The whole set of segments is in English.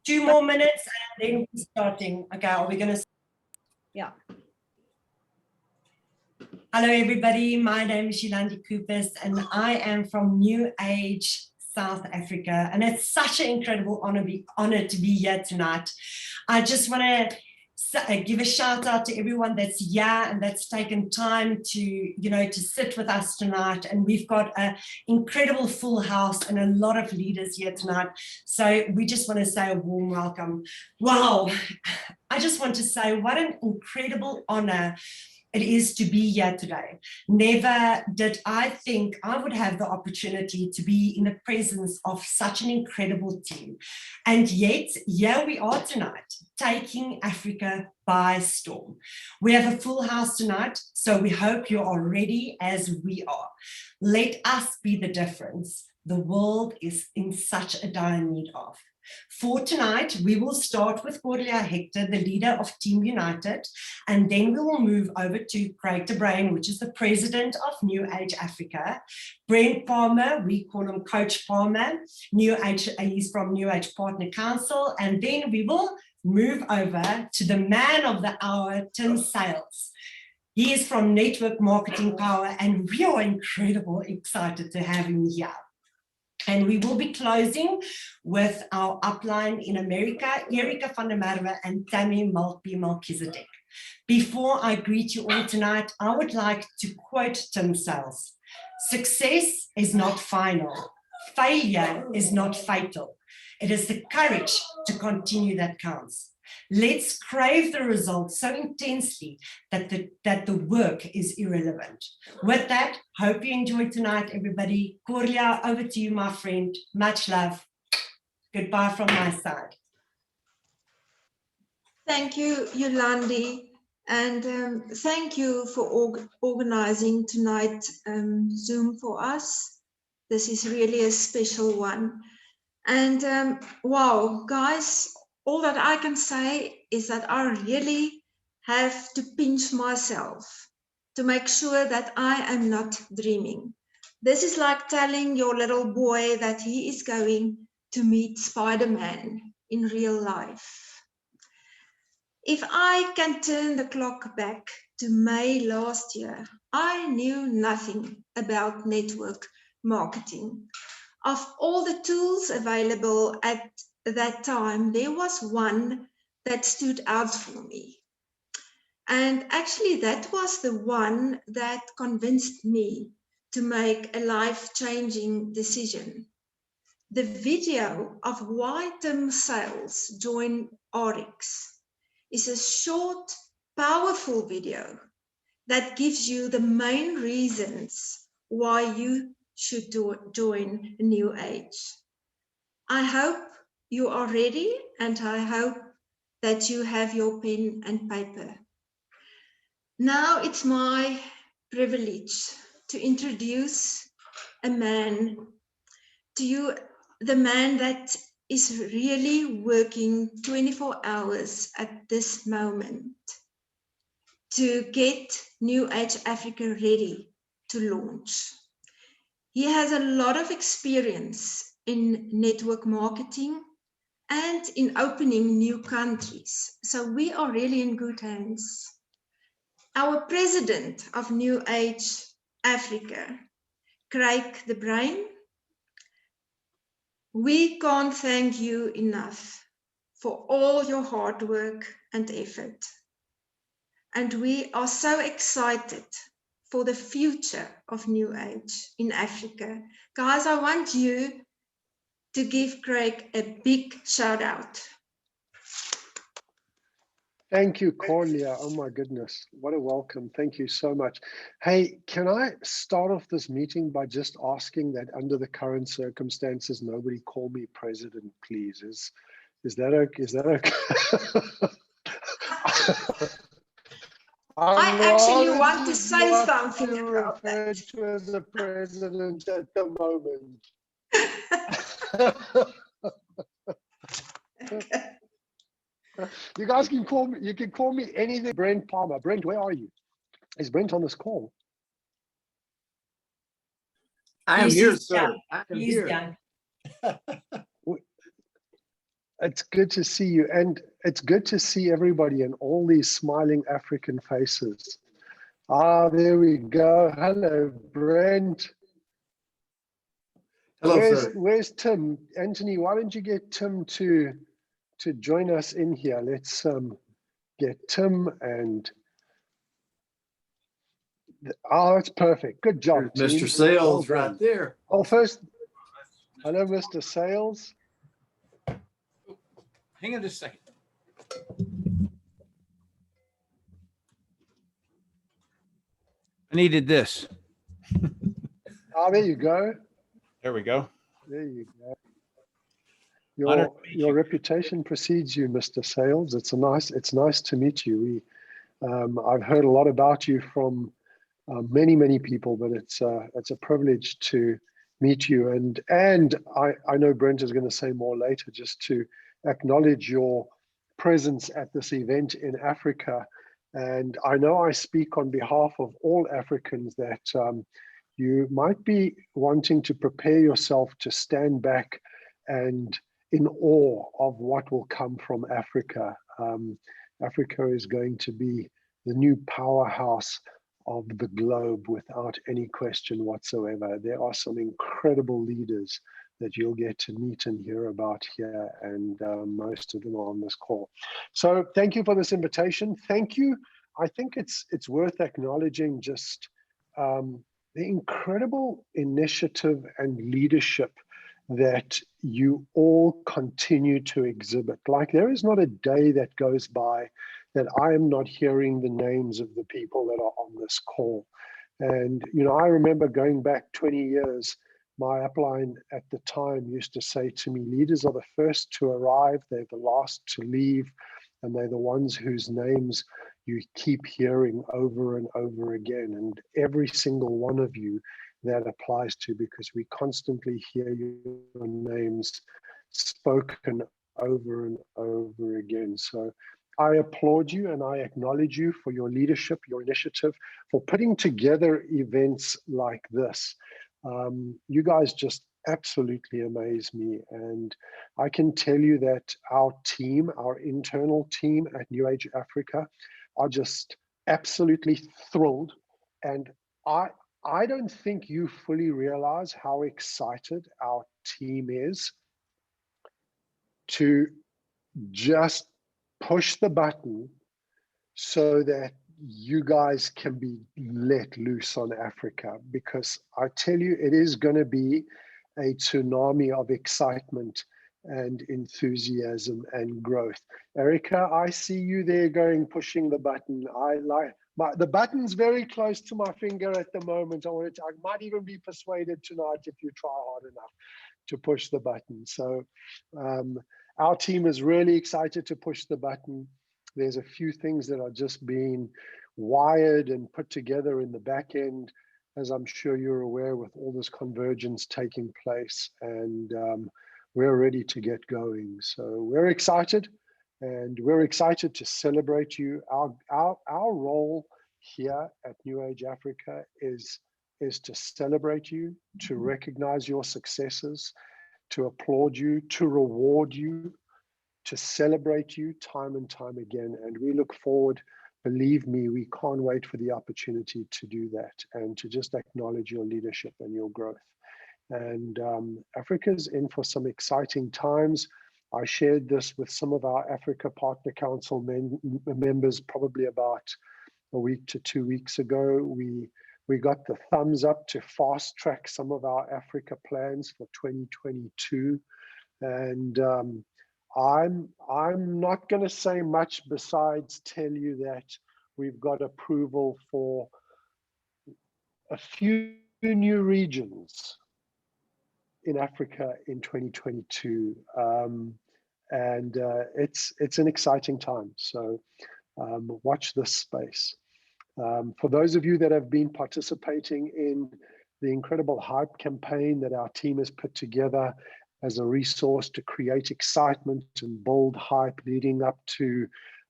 2 more minutes and then we're starting. Okay, are we going to? Yeah. Hello, everybody. My name is Yolande Koupis, and I am from NewAge, South Africa. And it's such an incredible honor to be here tonight. I just want to give a shout out to everyone that's here and that's taken time to, to sit with us tonight. And we've got an incredible full house and a lot of leaders here tonight. So we just want to say a warm welcome. Wow. I just want to say what an incredible honor it is to be here today. Never did I think I would have the opportunity to be in the presence of such an incredible team. And yet, here we are tonight, taking Africa by storm. We have a full house tonight, so we hope you are ready as we are. Let us be the difference the world is in such a dire need of. For tonight, we will start with Corlia Hechter, the leader of Team United, and then we will move over to Bruyn, which is the president of NewAge Africa. Brent Palmer, we call him Coach Palmer. NewAge, he's from NewAge Partner Council, and then we will move over to the man of the hour, Tim Sales. He is from Network Marketing Power, and we are incredibly excited to have him here. And we will be closing with our upline in America, Erika van der Merwe and Tammy Maltby. Before I greet you all tonight, I would like to quote Tim Sales. Success is not final. Failure is not fatal. It is the courage to continue that counts. Let's crave the results so intensely that the work is irrelevant. With that, hope you enjoyed tonight, everybody. Corlia, over to you, my friend. Much love. Goodbye from my side. Thank you, Yolande, and thank you for organizing tonight Zoom for us. This is really a special one. And wow, guys, all that I can say is that I really have to pinch myself to make sure that I am not dreaming. This is like telling your little boy that he is going to meet Spider-Man in real life. If I can turn the clock back to May last year, I knew nothing about network marketing. Of all the tools available at that time, there was one that stood out for me. And actually, that was the one that convinced me to make a life-changing decision. The video of why Tim Sales joined Oryx is a short, powerful video that gives you the main reasons why you should join NewAge. I hope you are ready, and I hope that you have your pen and paper. Now it's my privilege to introduce a man to you, the man that is really working 24 hours at this moment to get NewAge Africa ready to launch. He has a lot of experience in network marketing and in opening new countries. So we are really in good hands. Our president of NewAge Africa, Craig de Bruyn, we can't thank you enough for all your hard work and effort. And we are so excited for the future of NewAge in Africa. Guys, I want you to give Craig a big shout out. Thank you, Corlia. Oh my goodness, what a welcome. Thank you so much. Hey, can I start off this meeting by just asking that under the current circumstances, nobody call me president, please? Is that okay? Is that okay? I actually want to say something about that. To as the president at the moment. Okay. You guys can call me. You can call me anything. Brent Palmer. Brent, where are you? Is Brent on this call? I am here, sir. I am here. It's good to see you, and it's good to see everybody and all these smiling African faces. Ah, there we go. Hello, Brent. Hello, sir. Where's Tim? Anthony, why don't you get Tim to join us in here? Let's get Tim and oh, it's perfect. Good job, There's team. Mr. Sales Well right done. there. Oh, first, hello, Mr. Sales. Hang on just a second. I needed this. Ah, there you go. There we go. There you go. Honored to meet Your you. reputation precedes you, Mr. Sales. It's nice to meet you. I've heard a lot about you from many people, but it's a privilege to meet you. And I know Brent is going to say more later, just to acknowledge your presence at this event in Africa. And I know I speak on behalf of all Africans that you might be wanting to prepare yourself to stand back and in awe of what will come from Africa. Africa is going to be the new powerhouse of the globe without any question whatsoever. There are some incredible leaders that you'll get to meet and hear about here, and most of them are on this call. So thank you for this invitation. Thank you. I think it's worth acknowledging just the incredible initiative and leadership that you all continue to exhibit. Like, there is not a day that goes by that I am not hearing the names of the people that are on this call. And, you know, I remember going back 20 years, my upline at the time used to say to me, leaders are the first to arrive, they're the last to leave, and they're the ones whose names you keep hearing over and over again. And every single one of you that applies to, because we constantly hear your names spoken over and over again. So I applaud you and I acknowledge you for your leadership, your initiative, for putting together events like this. You guys just absolutely amaze me. And I can tell you that our team, our internal team at NewAge Africa, are just absolutely thrilled. And I don't think you fully realize how excited our team is to just push the button so that you guys can be let loose on Africa, because I tell you, it is going to be a tsunami of excitement and enthusiasm and growth. Erika, I see you there pushing the button. The button's very close to my finger at the moment. I might even be persuaded tonight if you try hard enough to push the button. So our team is really excited to push the button. There's a few things that are just being wired and put together in the back end, as I'm sure you're aware, with all this convergence taking place, and we're ready to get going. So we're excited, and we're excited to celebrate you. Our role here at NewAge Africa is to celebrate you, to recognize your successes, to applaud you, to reward you, to celebrate you time and time again. And we look forward, believe me, we can't wait for the opportunity to do that and to just acknowledge your leadership and your growth. And Africa's in for some exciting times. I shared this with some of our Africa Partner Council members probably about a week to 2 weeks ago. We got the thumbs up to fast track some of our Africa plans for 2022. And I'm not going to say much besides tell you that we've got approval for a few new regions in Africa in 2022, and it's an exciting time. So watch this space. For those of you that have been participating in the incredible hype campaign that our team has put together as a resource to create excitement and build hype leading up to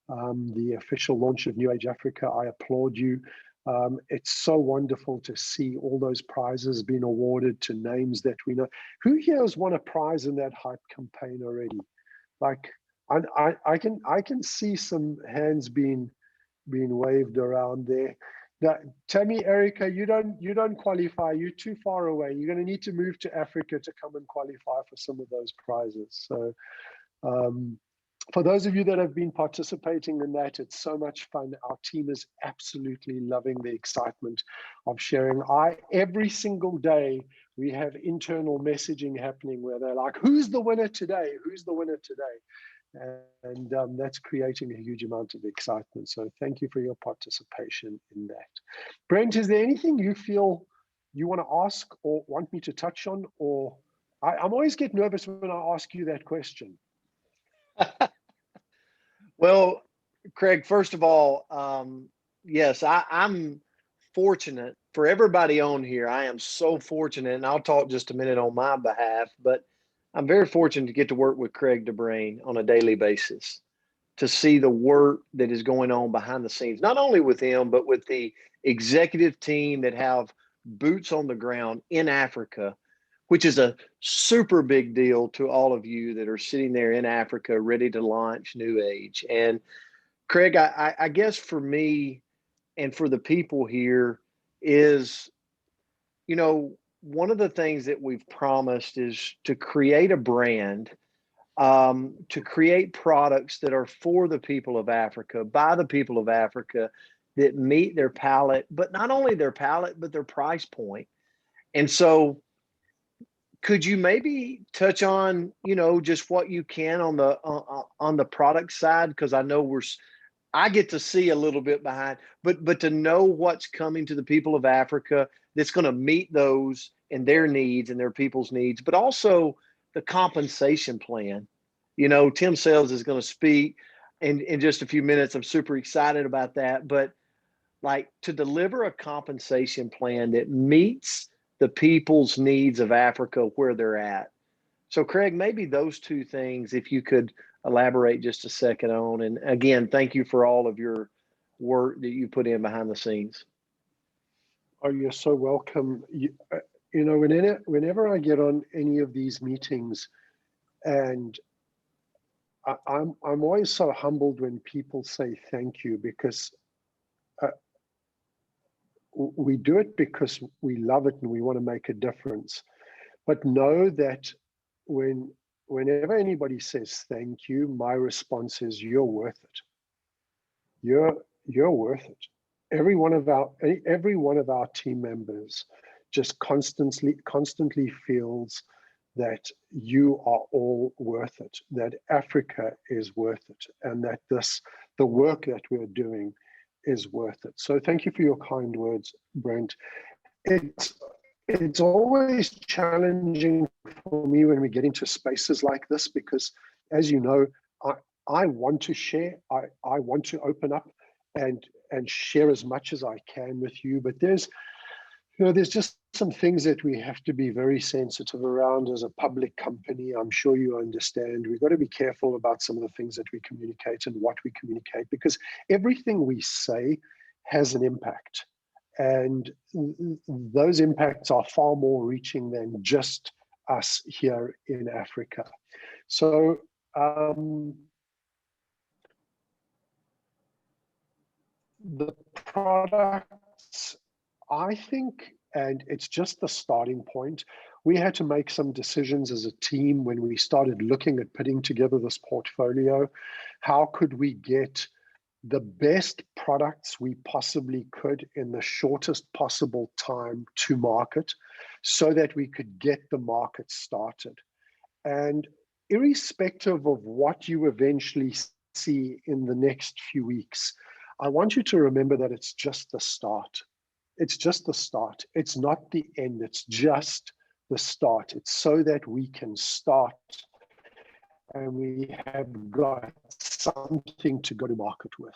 the official launch of NewAge Africa, I applaud you. It's so wonderful to see all those prizes being awarded to names that we know. Who here has won a prize in that hype campaign already? Like, I can see some hands being waved around there. Now, Tammy, Erika, you don't qualify. You're too far away. You're going to need to move to Africa to come and qualify for some of those prizes. So for those of you that have been participating in that, it's so much fun. Our team is absolutely loving the excitement of sharing. Every single day, we have internal messaging happening where they're like, who's the winner today? Who's the winner today? And that's creating a huge amount of excitement. So thank you for your participation in that. Brent, is there anything you feel you want to ask or want me to touch on? Or I'm always get nervous when I ask you that question. Well, Craig, first of all, yes, I'm fortunate for everybody on here. I am so fortunate, and I'll talk just a minute on my behalf, but I'm very fortunate to get to work with Craig DeBruyn on a daily basis, to see the work that is going on behind the scenes, not only with him, but with the executive team that have boots on the ground in Africa, which is a super big deal to all of you that are sitting there in Africa ready to launch NewAge. And Craig, I guess for me and for the people here is, you know, one of the things that we've promised is to create a brand, to create products that are for the people of Africa, by the people of Africa, that meet their palate, but not only their palate, but their price point. And so could you maybe touch on, you know, just what you can on the product side? Because I know I get to see a little bit behind, but to know what's coming to the people of Africa that's going to meet those and their needs and their people's needs, but also the compensation plan. You know, Tim Sales is going to speak in just a few minutes. I'm super excited about that. But like, to deliver a compensation plan that meets the people's needs of Africa where they're at. So Craig, maybe those two things, if you could elaborate just a second on. And again, thank you for all of your work that you put in behind the scenes. Oh, you're so welcome. You know, whenever I get on any of these meetings, and I'm always so humbled when people say thank you, because we do it because we love it and we want to make a difference. But know that whenever anybody says thank you, my response is, you're worth it. You're worth it. Every one of our team members just constantly feels that you are all worth it, that Africa is worth it, and that the work that we're doing is worth it. So thank you for your kind words, Brent. It's always challenging for me when we get into spaces like this, because, as you know, I want to share, I want to open up and share as much as I can with you, but there's just some things that we have to be very sensitive around as a public company. I'm sure you understand. We've got to be careful about some of the things that we communicate and what we communicate, because everything we say has an impact. And those impacts are far more reaching than just us here in Africa. So the products, I think, and it's just the starting point, we had to make some decisions as a team when we started looking at putting together this portfolio. How could we get the best products we possibly could in the shortest possible time to market, so that we could get the market started? And irrespective of what you eventually see in the next few weeks, I want you to remember that it's just the start. It's just the start. It's not the end. It's just the start. It's so that we can start and we have got something to go to market with.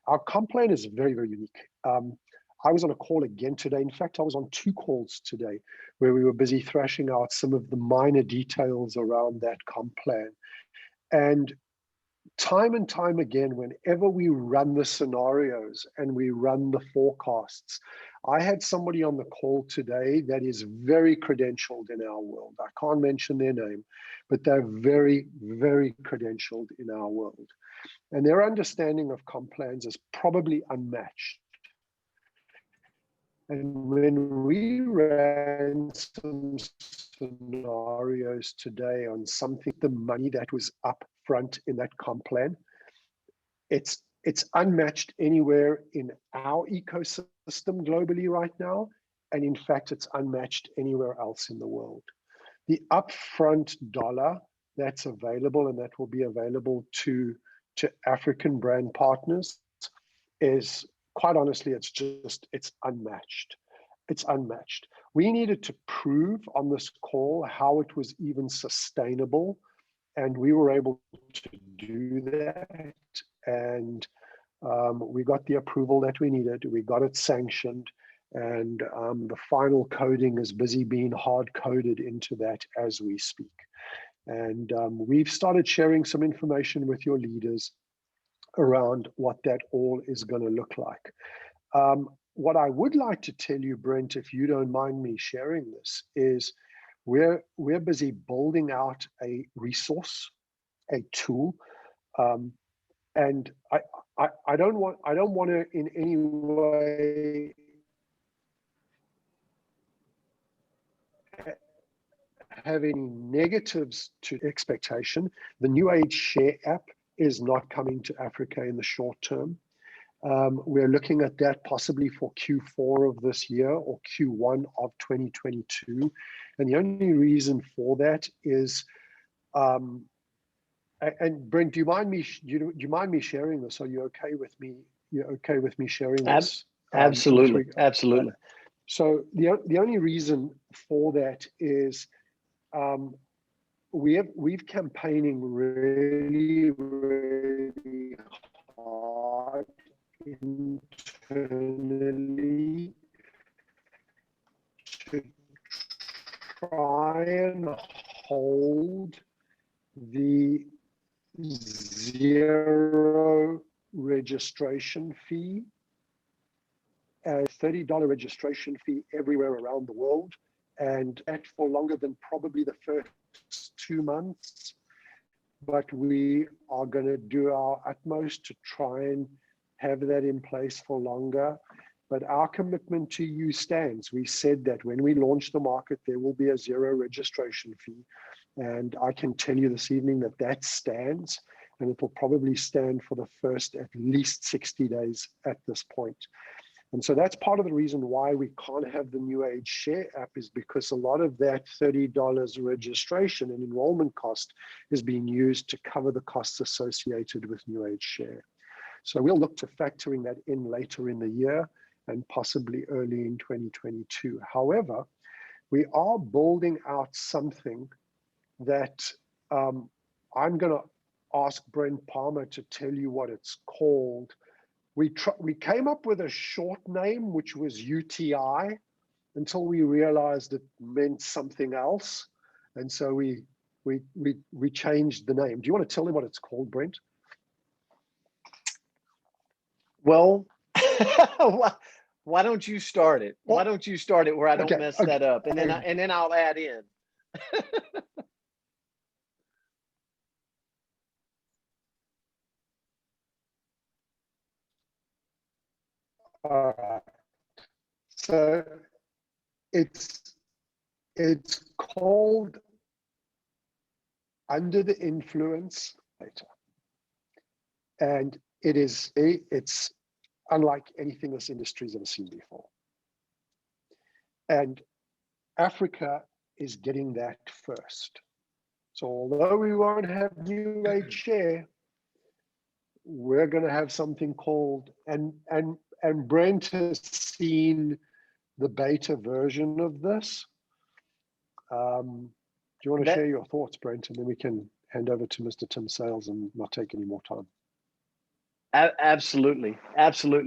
Our comp plan is very, very unique. I was on a call again today. In fact, I was on 2 calls today where we were busy thrashing out some of the minor details around that comp plan. And time and time again, whenever we run the scenarios and we run the forecasts, I had somebody on the call today that is very credentialed in our world. I can't mention their name, but they're very, very credentialed in our world. And their understanding of comp plans is probably unmatched. And when we ran some scenarios today on something, the money that was up front in that comp plan, it's unmatched anywhere in our ecosystem globally right now. And in fact, it's unmatched anywhere else in the world. The upfront dollar that's available, and that will be available to African brand partners, is, quite honestly, it's unmatched. It's unmatched. We needed to prove on this call how it was even sustainable, and we were able to do that. And we got the approval that we needed. We got it sanctioned, and the final coding is busy being hard coded into that as we speak. And we've started sharing some information with your leaders around what that all is going to look like. What I would like to tell you, Brent, if you don't mind me sharing this, is we're busy building out a resource, a tool, and I don't want to in any way have any negatives to expectation. The NewAge Share app is not coming to Africa in the short term. We're looking at that possibly for Q4 of this year or Q1 of 2022. And the only reason for that is, and Brent, do you mind me sharing this? Are you okay with me? You're okay with me sharing this? Absolutely, absolutely. So the only reason for that is we've campaigning really, really hard internally to try and hold the 0 registration fee, a $30 registration fee everywhere around the world, and that for longer than probably the first 2 months. But we are going to do our utmost to try and have that in place for longer. But our commitment to you stands. We said that when we launch the market, there will be a 0 registration fee. And I can tell you this evening that that stands, and it will probably stand for the first at least 60 days at this point. And so that's part of the reason why we can't have the NewAge Share app, is because a lot of that $30 registration and enrollment cost is being used to cover the costs associated with NewAge Share. So we'll look to factoring that in later in the year and possibly early in 2022. However, we are building out something that I'm going to ask Brent Palmer to tell you what it's called. We came up with a short name, which was UTI, until we realized it meant something else, and so we changed the name. Do you want to tell him what it's called, Brent? Well, why don't you start it? Why don't you start it where I don't mess that up, and then I'll add in. All right. So it's called Under the Influence Later, and it's unlike anything this industry's ever seen before. And Africa is getting that first. So although we won't have NewAge Share, we're going to have something called, and Brent has seen the beta version of this. Do you want to share your thoughts, Brent, and then we can hand over to Mr. Tim Sales and not take any more time? Absolutely,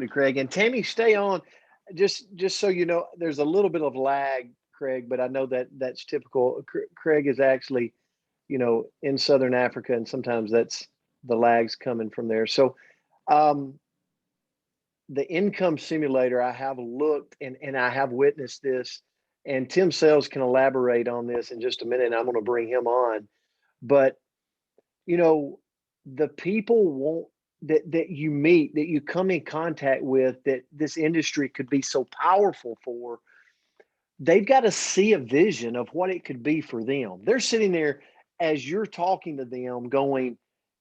Craig. And Tammy, stay on. Just so you know, there's a little bit of lag, Craig, but I know that's typical. Craig is actually, in Southern Africa, and sometimes that's the lags coming from there. So the income simulator, I have looked and I have witnessed this, and Tim Sales can elaborate on this in just a minute, and I'm going to bring him on. But, you know, the people that you meet, that you come in contact with, that this industry could be so powerful for, they've got to see a vision of what it could be for them. They're sitting there as you're talking to them going,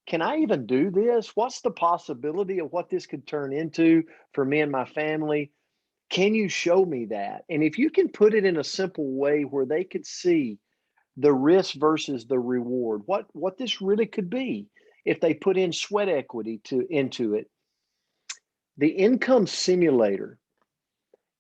can I even do this? What's the possibility of what this could turn into for me and my family? Can you show me that? And if you can put it in a simple way where they could see the risk versus the reward, what this really could be if they put in sweat equity into it. The income simulator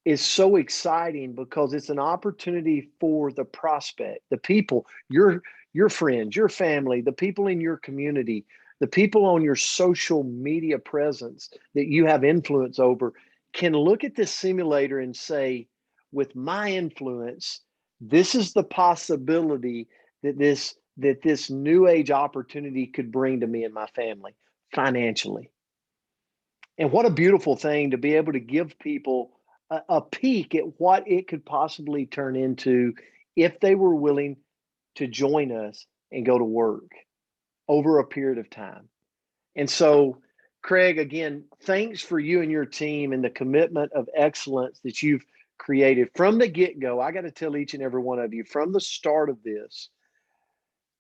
is so exciting because it's an opportunity for the prospect, the people, your friends, your family, the people in your community, the people on your social media presence that you have influence over, can look at this simulator and say, with my influence, this is the possibility that this new age opportunity could bring to me and my family financially. And what a beautiful thing to be able to give people a peek at what it could possibly turn into if they were willing to join us and go to work over a period of time. And so, Craig, again, thanks for you and your team and the commitment of excellence that you've created from the get-go. I got to tell each and every one of you, from the start of this,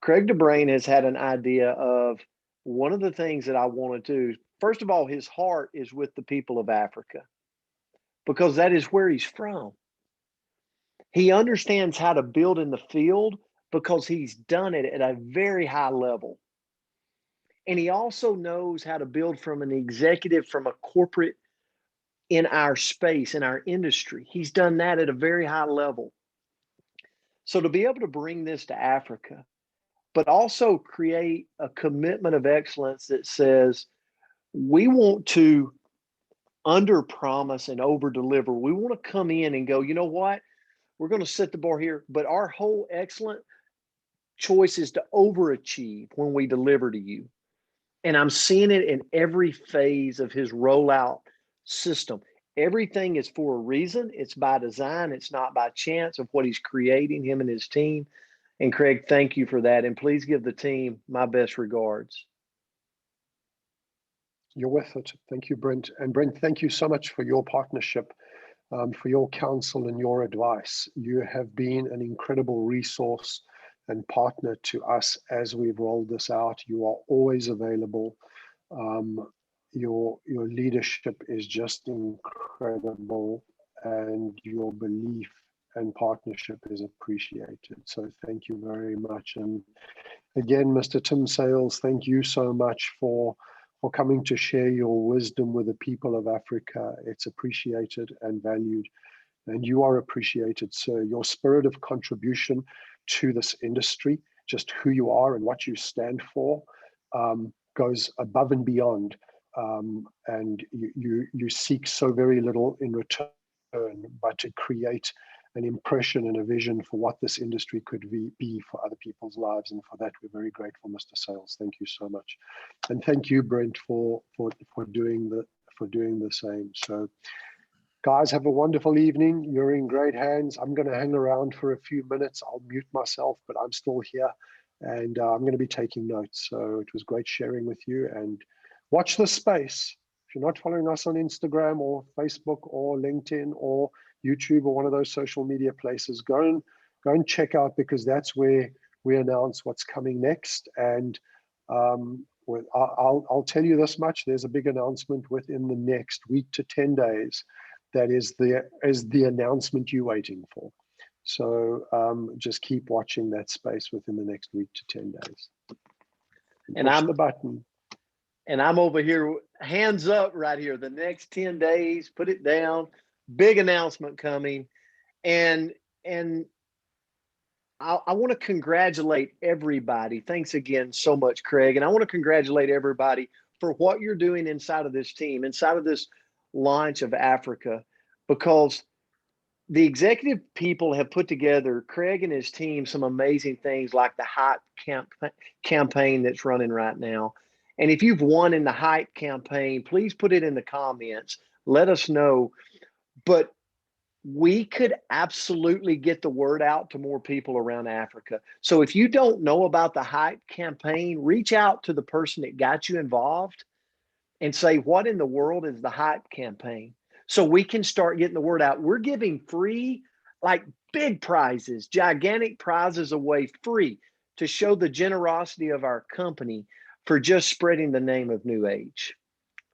Craig DeBruyn has had an idea of one of the things that I want to do. First of all, his heart is with the people of Africa, because that is where he's from. He understands how to build in the field because he's done it at a very high level. And he also knows how to build from an executive, from a corporate in our space, in our industry. He's done that at a very high level. So to be able to bring this to Africa, but also create a commitment of excellence that says, we want to under promise and over deliver. We want to come in and go, you know what? We're going to set the bar here, but our whole excellent choice is to overachieve when we deliver to you. And I'm seeing it in every phase of his rollout system. Everything is for a reason. It's by design. It's not by chance of what he's creating, him and his team. And Craig, thank you for that. And please give the team my best regards. You're with it. Thank you, Brent. And Brent, thank you so much for your partnership, for your counsel and your advice. You have been an incredible resource and partner to us as we've rolled this out. You are always available. Your leadership is just incredible, and your belief and partnership is appreciated. So thank you very much. And again, Mr. Tim Sales, thank you so much for coming to share your wisdom with the people of Africa. It's appreciated and valued, and you are appreciated, sir. Your spirit of contribution to this industry, just who you are and what you stand for, goes above and beyond. And you seek so very little in return, but to create an impression and a vision for what this industry could be for other people's lives. And for that, we're very grateful, Mr. Sales. Thank you so much. And thank you, Brent, for doing the same. So guys, have a wonderful evening. You're in great hands. I'm going to hang around for a few minutes. I'll mute myself, but I'm still here, and I'm going to be taking notes. So it was great sharing with you, and watch this space. If you're not following us on Instagram or Facebook or LinkedIn or YouTube or one of those social media places, go and check out, because that's where we announce what's coming next. And I'll tell you this much: there's a big announcement within the next week to 10 days. That is the announcement you're waiting for. So just keep watching that space within the next week to 10 days. And push the button. And I'm over here, hands up right here. The next 10 days, put it down. Big announcement coming. And I want to congratulate everybody. Thanks again so much, Craig. And I want to congratulate everybody for what you're doing inside of this team, inside of this launch of Africa, because the executive people have put together, Craig and his team, some amazing things like the hot campaign that's running right now. And if you've won in the hype campaign, please put it in the comments. Let us know. But we could absolutely get the word out to more people around Africa. So if you don't know about the hype campaign, reach out to the person that got you involved and say, what in the world is the hype campaign? So we can start getting the word out. We're giving free, like big prizes, gigantic prizes away free to show the generosity of our company for just spreading the name of NewAge.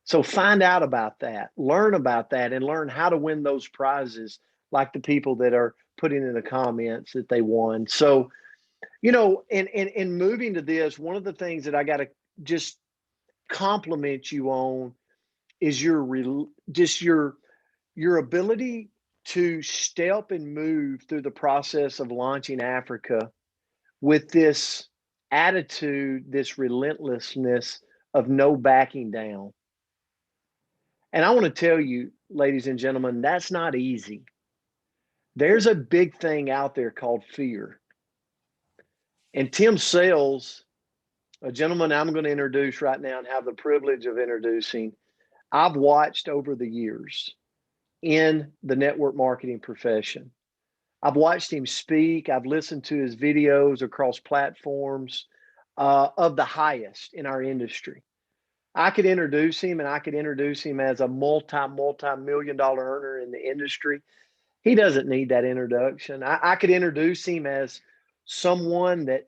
So find out about that, learn about that, and learn how to win those prizes like the people that are putting in the comments that they won. So, you know, in moving to this, one of the things that I got to just compliment you on is your ability to step and move through the process of launching Africa with this attitude, this relentlessness of no backing down. And I want to tell you, ladies and gentlemen, that's not easy. There's a big thing out there called fear. And Tim Sales, a gentleman I'm going to introduce right now and have the privilege of introducing, I've watched over the years in the network marketing profession. I've watched him speak. I've listened to his videos across platforms of the highest in our industry. I could introduce him, and I could introduce him as a multi-million-dollar earner in the industry. He doesn't need that introduction. I could introduce him as someone that,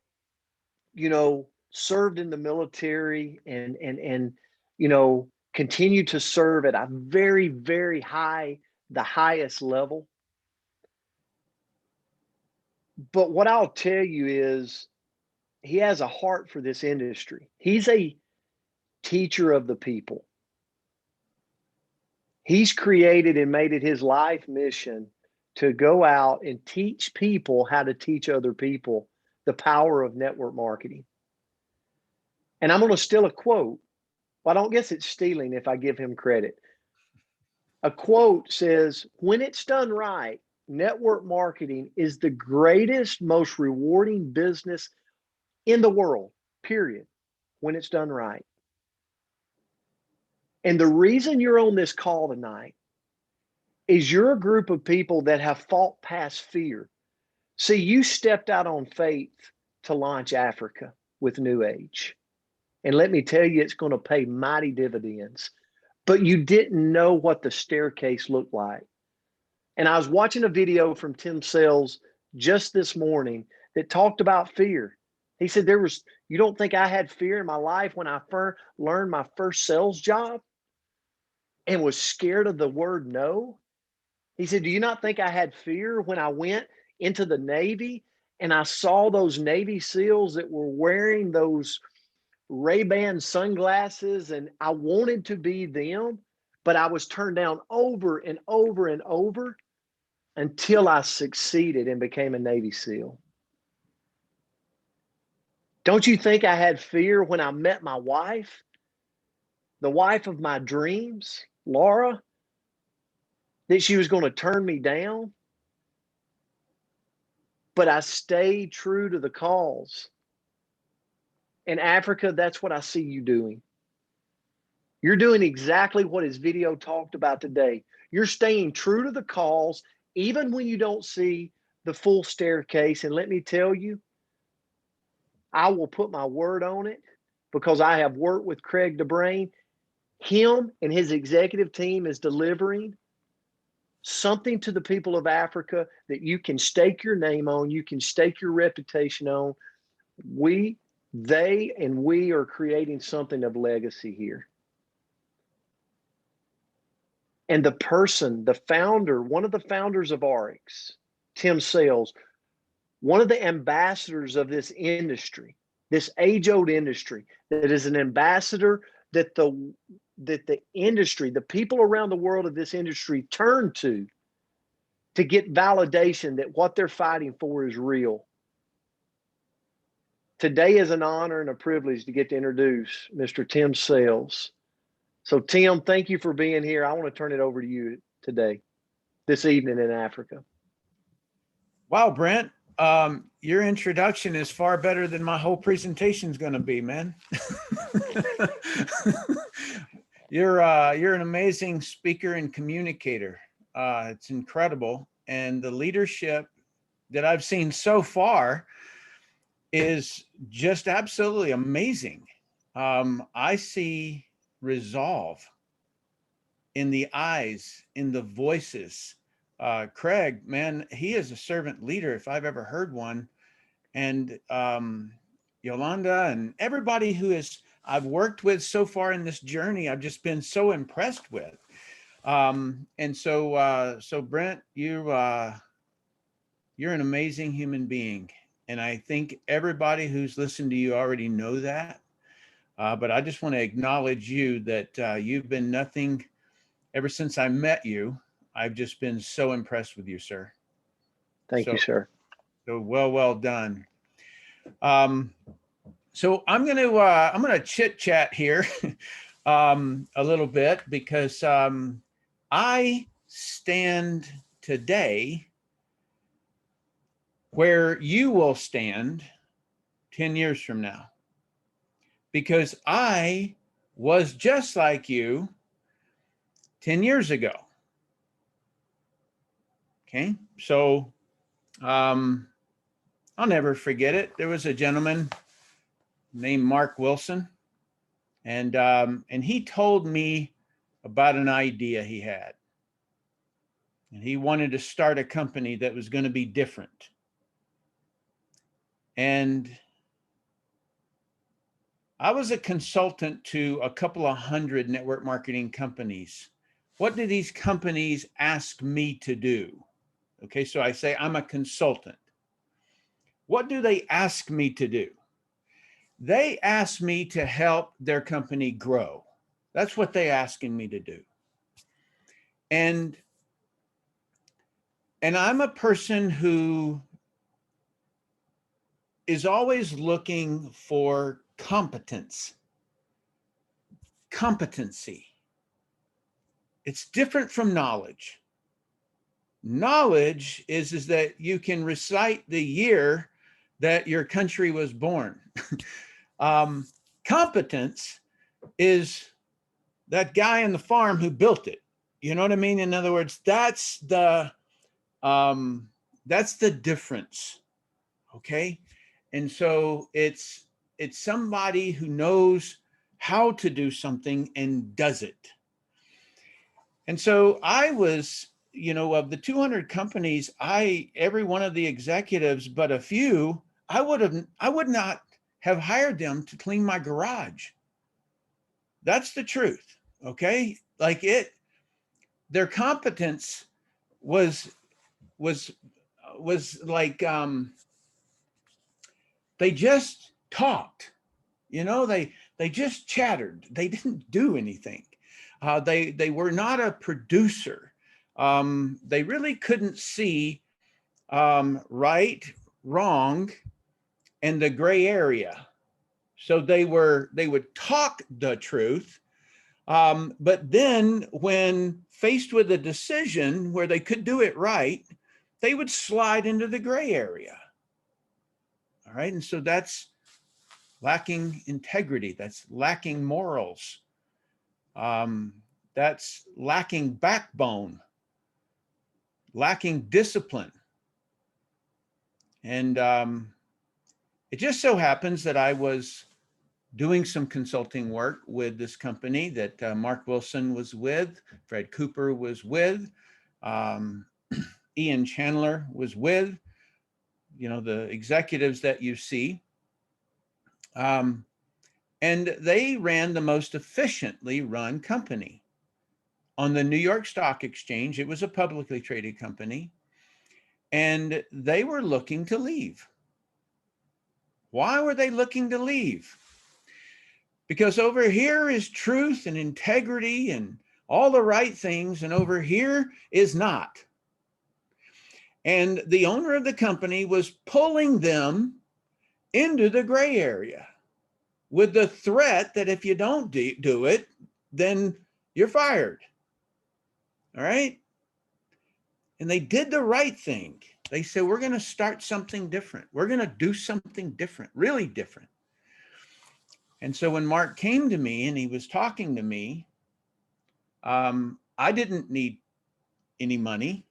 you know, served in the military and you know, continued to serve at a very, very high, the highest level. But what I'll tell you is he has a heart for this industry. He's a teacher of the people. He's created and made it his life mission to go out and teach people how to teach other people the power of network marketing. And I'm going to steal a quote. Well, I don't guess it's stealing if I give him credit. A quote says, when it's done right, network marketing is the greatest, most rewarding business in the world, period, when it's done right. And the reason you're on this call tonight is you're a group of people that have fought past fear. See, you stepped out on faith to launch Africa with NewAge. And let me tell you, it's going to pay mighty dividends. But you didn't know what the staircase looked like. And I was watching a video from Tim Sales just this morning that talked about fear. He said, you don't think I had fear in my life when I learned my first sales job and was scared of the word no? He said, do you not think I had fear when I went into the Navy and I saw those Navy SEALs that were wearing those Ray-Ban sunglasses, and I wanted to be them, but I was turned down over and over and over until I succeeded and became a Navy SEAL? Don't you think I had fear when I met my wife, the wife of my dreams, Laura, that she was going to turn me down? But I stayed true to the cause. In Africa, that's what I see you doing. You're doing exactly what his video talked about today. You're staying true to the cause, even when you don't see the full staircase. And let me tell you, I will put my word on it because I have worked with Craig DeBrain. Him and his executive team is delivering something to the people of Africa that you can stake your name on, you can stake your reputation on. They and we are creating something of legacy here. And the person, the founder, one of the founders of RX, Tim Sales, one of the ambassadors of this industry, this age-old industry, that is an ambassador that the industry, the people around the world of this industry turn to get validation that what they're fighting for is real. Today is an honor and a privilege to get to introduce Mr. Tim Sales. So Tim, thank you for being here. I want to turn it over to you today, this evening in Africa. Wow, Brent. your introduction is far better than my whole presentation is going to be, man. You're an amazing speaker and communicator. It's incredible. And the leadership that I've seen so far is just absolutely amazing. I see resolve in the eyes, in the voices. Craig, man, he is a servant leader if I've ever heard one. And Yolande and everybody who I've worked with so far in this journey, I've just been so impressed with. And so Brent, you're an amazing human being. And I think everybody who's listened to you already know that. But I just want to acknowledge you that you've been nothing ever since I met you. I've just been so impressed with you, sir. Thank you, sir. So well done. So I'm gonna chit chat here a little bit because I stand today where you will stand 10 years from now, because I was just like you 10 years ago. Okay, so I'll never forget it. There was a gentleman named Mark Wilson, and he told me about an idea he had. And he wanted to start a company that was going to be different. And I was a consultant to a couple of hundred network marketing companies. What do these companies ask me to do? Okay, so I say I'm a consultant. What do they ask me to do? They ask me to help their company grow. That's what they're asking me to do. And I'm a person who is always looking for competency. It's different from knowledge. Knowledge is that you can recite the year that your country was born. Competence is that guy on the farm who built it. You know what I mean? In other words, that's the difference. Okay. And so it's somebody who knows how to do something and does it. And so I was, of the 200 companies, every one of the executives, but a few, I would not have hired them to clean my garage. That's the truth. Okay. Like their competence was like, they just talked, they just chattered. They didn't do anything. They were not a producer. They really couldn't see right, wrong, and the gray area. So they would talk the truth, but then when faced with a decision where they could do it right, they would slide into the gray area. All right, and so that's lacking integrity. That's lacking morals. That's lacking backbone, lacking discipline. And it just so happens that I was doing some consulting work with this company that Mark Wilson was with, Fred Cooper was with, Ian Chandler was with, the executives that you see. And they ran the most efficiently run company on the New York Stock Exchange. It was a publicly traded company, and they were looking to leave. Why were they looking to leave? Because over here is truth and integrity and all the right things, and over here is not. And the owner of the company was pulling them into the gray area with the threat that if you don't do it, then you're fired. All right? And they did the right thing. They said, we're going to start something different. We're going to do something different, really different. And so when Mark came to me and he was talking to me, I didn't need any money.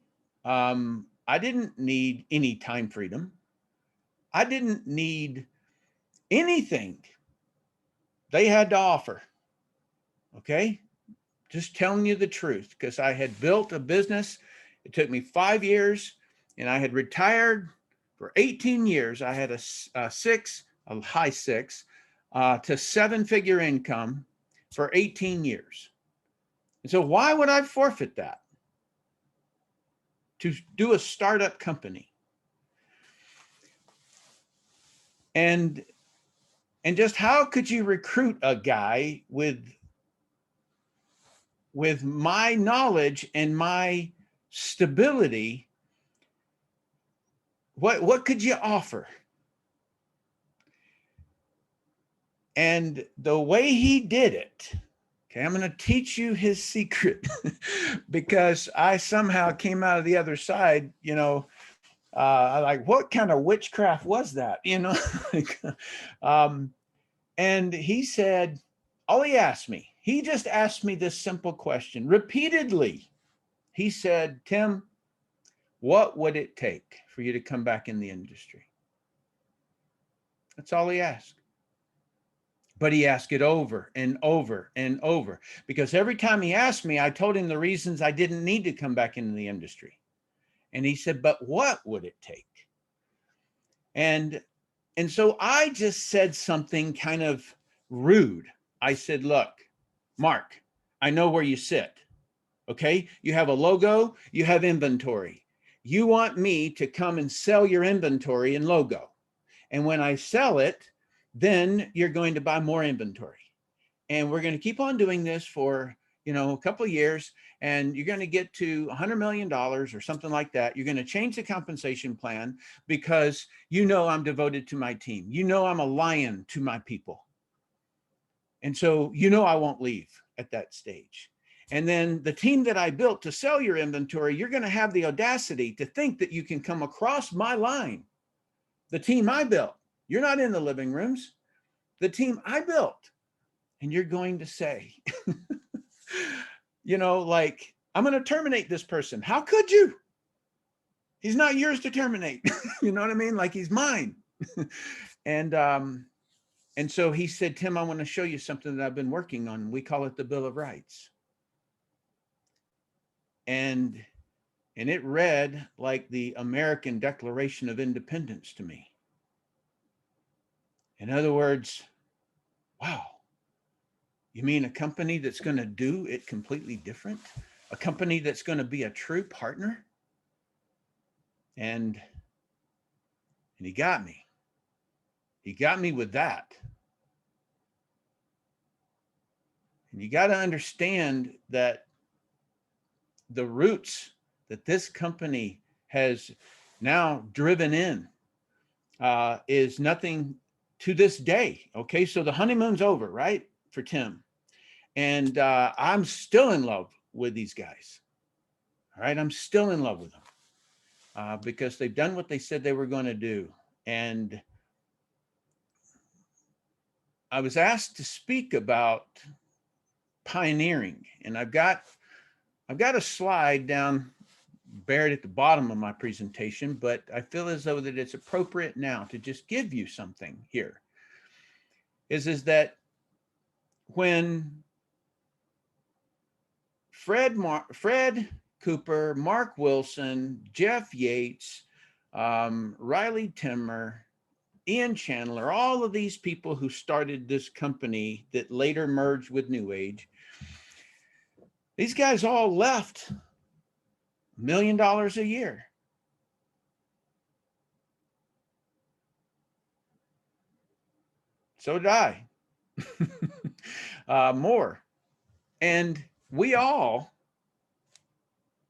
I didn't need any time freedom. I didn't need anything they had to offer. Okay. Just telling you the truth, because I had built a business. It took me 5 years and I had retired for 18 years. I had a high six to 7-figure income for 18 years. And so why would I forfeit that to do a startup company? And just how could you recruit a guy with my knowledge and my stability? What could you offer? And the way he did it, okay, I'm going to teach you his secret because I somehow came out of the other side, you know, like, what kind of witchcraft was that? You know, and he said, all he just asked me this simple question repeatedly. He said, Tim, what would it take for you to come back in the industry? That's all he asked. But he asked it over and over and over, because every time he asked me, I told him the reasons I didn't need to come back into the industry. And he said, but what would it take? And so I just said something kind of rude. I said, look, Mark, I know where you sit. Okay. You have a logo, you have inventory. You want me to come and sell your inventory and logo. And when I sell it, then you're going to buy more inventory. And we're going to keep on doing this for, you know, a couple of years, and you're going to get to $100 million or something like that. You're going to change the compensation plan because you know I'm devoted to my team. You know I'm a lion to my people. And so, you know, I won't leave at that stage. And then the team that I built to sell your inventory, you're going to have the audacity to think that you can come across my line. The team I built. You're not in the living rooms. The team I built. And you're going to say, you know, like, I'm going to terminate this person. How could you? He's not yours to terminate. You know what I mean? Like, he's mine. And so he said, Tim, I want to show you something that I've been working on. We call it the Bill of Rights. And it read like the American Declaration of Independence to me. In other words, wow, you mean a company that's going to do it completely different? A company that's going to be a true partner? And he got me. He got me with that. And you got to understand that the roots that this company has now driven in is nothing to this day. Okay, so the honeymoon's over, right, for Tim. And I'm still in love with these guys. All right, I'm still in love with them because they've done what they said they were going to do. And I was asked to speak about pioneering, and I've got a slide down buried at the bottom of my presentation, but I feel as though that it's appropriate now to just give you something here. Is that when Fred Cooper, Mark Wilson, Jeff Yates, Riley Timmer, Ian Chandler, all of these people who started this company that later merged with NewAge, these guys all left $1 million a year. So did I. More. And we all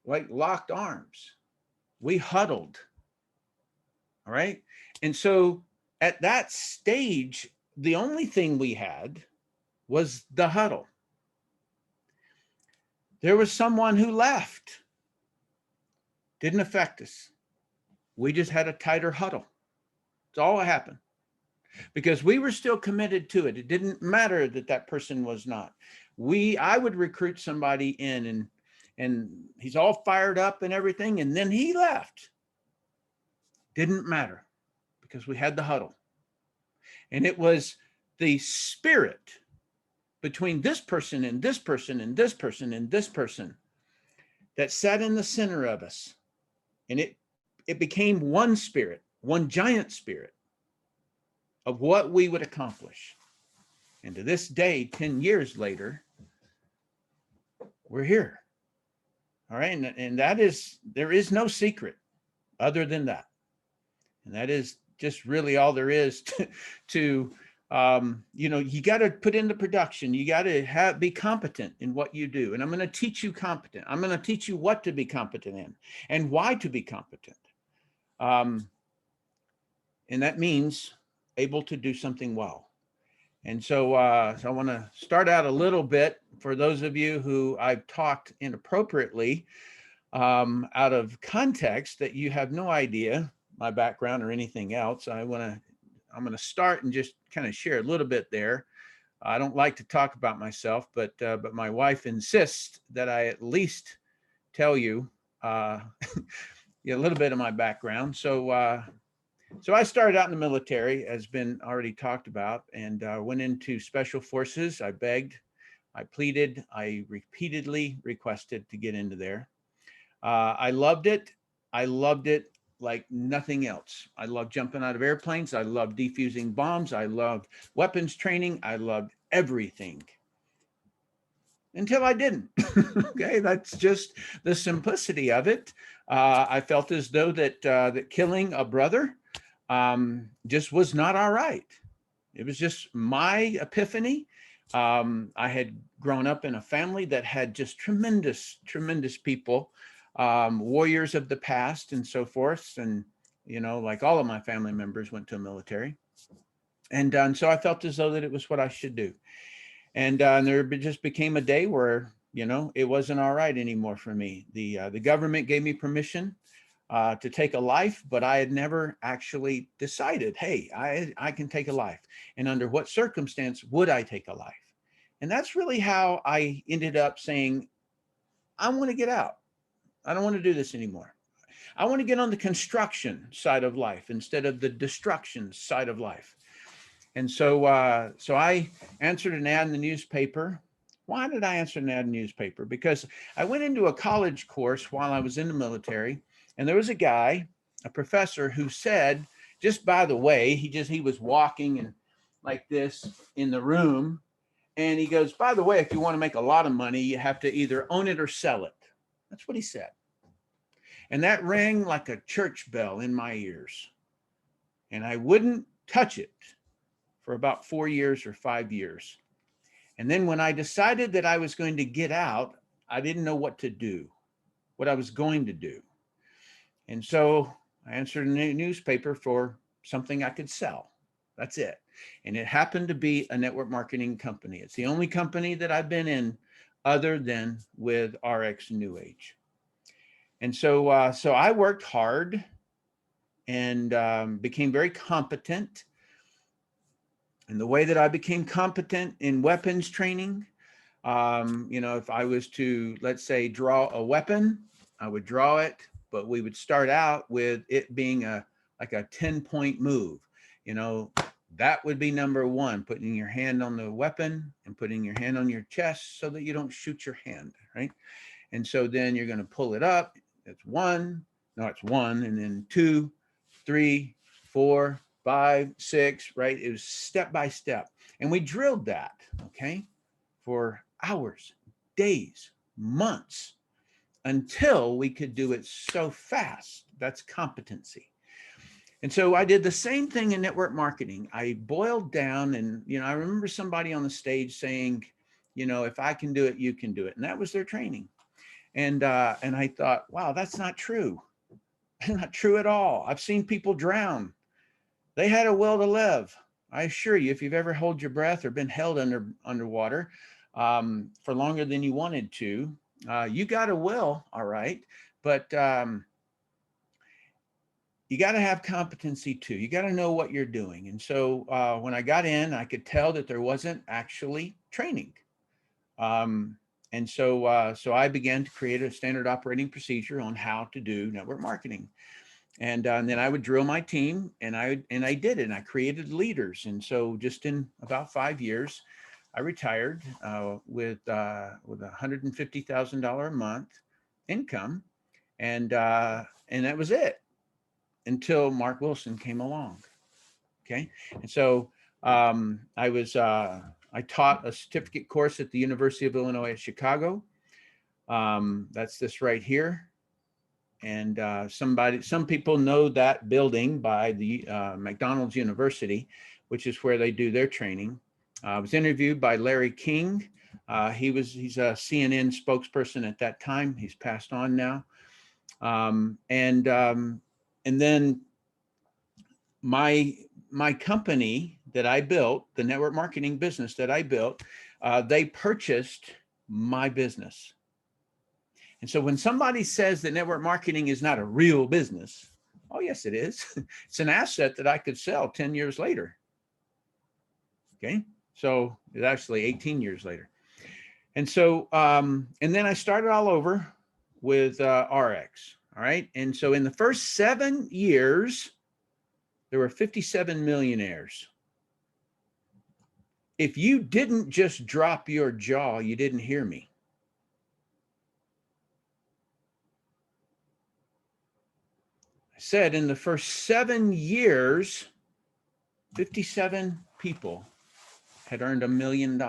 like locked arms. We huddled. All right. And so at that stage, the only thing we had was the huddle. There was someone who left. Didn't affect us. We just had a tighter huddle. That's all that happened, because we were still committed to it. It didn't matter that that person was not. I would recruit somebody in, and he's all fired up and everything, and then he left. Didn't matter, because we had the huddle. And it was the spirit between this person and this person and this person and this person that sat in the center of us. And it became one spirit, one giant spirit of what we would accomplish. And to this day, 10 years later, we're here. All right. And there is no secret other than that. And that is just really all there is to you got to put into production. You got to be competent in what you do. And I'm going to teach you competent. I'm going to teach you what to be competent in and why to be competent. And that means able to do something well. And so I want to start out a little bit for those of you who I've talked inappropriately out of context, that you have no idea my background or anything else. I'm going to start and just kind of share a little bit there. I don't like to talk about myself, but my wife insists that I at least tell you a little bit of my background. So I started out in the military, as been already talked about, and went into special forces. I begged, I pleaded, I repeatedly requested to get into there. I loved it. I loved it like nothing else. I loved jumping out of airplanes. I loved defusing bombs. I loved weapons training. I loved everything. Until I didn't. Okay, that's just the simplicity of it. I felt as though that killing a brother just was not all right. It was just my epiphany. I had grown up in a family that had just tremendous, tremendous people, warriors of the past and so forth. And, like all of my family members went to the military. And so I felt as though that it was what I should do. And there just became a day where, it wasn't all right anymore for me. The government gave me permission to take a life, but I had never actually decided, hey, I can take a life. And under what circumstance would I take a life? And that's really how I ended up saying, I want to get out. I don't want to do this anymore. I want to get on the construction side of life instead of the destruction side of life. And so I answered an ad in the newspaper. Why did I answer an ad in the newspaper? Because I went into a college course while I was in the military, and there was a guy, a professor, who said, just by the way, he was walking and like this in the room, and he goes, by the way, if you want to make a lot of money, you have to either own it or sell it. That's what he said. And that rang like a church bell in my ears. And I wouldn't touch it for about 4 years or 5 years. And then when I decided that I was going to get out, I didn't know what to do, what I was going to do. And so I answered a newspaper for something I could sell. That's it. And it happened to be a network marketing company. It's the only company that I've been in other than with RX NewAge. And so I worked hard and became very competent. And the way that I became competent in weapons training, if I was to, let's say, draw a weapon, I would draw it, but we would start out with it being like a 10-point move. That would be number one, putting your hand on the weapon and putting your hand on your chest so that you don't shoot your hand, right? And so then you're going to pull it up. It's one, and then 2, 3, 4, 5, 6, right? It was step by step. And we drilled that, okay, for hours, days, months, until we could do it so fast. That's competency. And so I did the same thing in network marketing. I boiled down and, I remember somebody on the stage saying, if I can do it, you can do it. And that was their training. And I thought, wow, that's not true. Not true at all. I've seen people drown. They had a will to live. I assure you, if you've ever held your breath or been held underwater for longer than you wanted to, you got a will, all right. But you got to have competency too. You got to know what you're doing. And so when I got in, I could tell that there wasn't actually training. And so I began to create a standard operating procedure on how to do network marketing. And then I would drill my team, and I did it. And I created leaders. And so just in about 5 years, I retired with $150,000 a month income, and that was it until Mark Wilson came along. Okay, and so I taught a certificate course at the University of Illinois at Chicago. That's this right here. And some people know that building by the McDonald's University, which is where they do their training. I was interviewed by Larry King. He's a CNN spokesperson at that time. He's passed on now. And then my company that I built, the network marketing business that I built, they purchased my business. And so when somebody says that network marketing is not a real business, oh, yes, it is. It's an asset that I could sell 10 years later. Okay, so it's actually 18 years later. And so, and then I started all over with RX. All right. And so in the first 7 years, there were 57 millionaires. If you didn't just drop your jaw, you didn't hear me. I said in the first 7 years, 57 people had earned $1 million.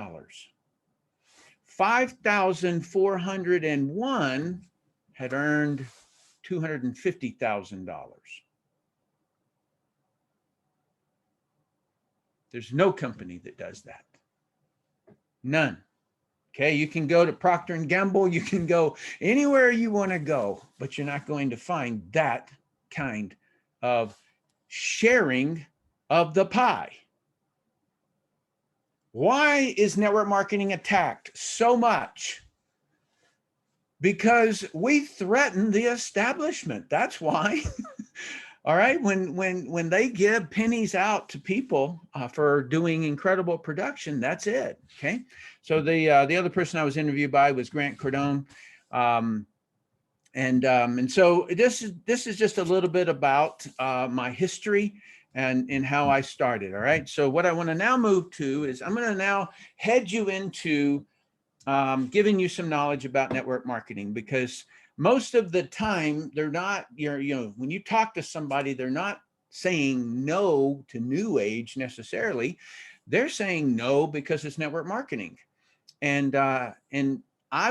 5,401 had earned $250,000. There's no company that does that. None. Okay, you can go to Procter & Gamble, you can go anywhere you want to go, but you're not going to find that kind of sharing of the pie. Why is network marketing attacked so much? Because we threaten the establishment. That's why. All right, when they give pennies out to people for doing incredible production, that's it. Okay, so the other person I was interviewed by was Grant Cardone, and so this is just a little bit about my history and how I started. All right, so what I want to now move to is I'm going to now head you into giving you some knowledge about network marketing, because most of the time they're not, when you talk to somebody, they're not saying no to NewAge necessarily. They're saying no because it's network marketing. And I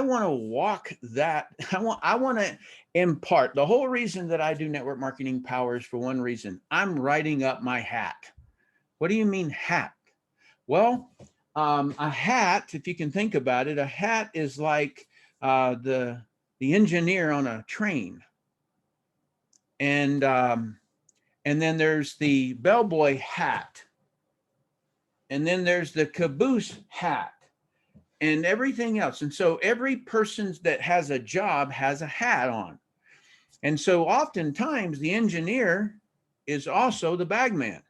want to walk that. I want to impart the whole reason that I do network marketing power is for one reason. I'm writing up my hat. What do you mean hat? Well, a hat, if you can think about it, a hat is like the engineer on a train. And then there's the bellboy hat. And then there's the caboose hat and everything else. And so every person that has a job has a hat on. And so oftentimes the engineer is also the bagman.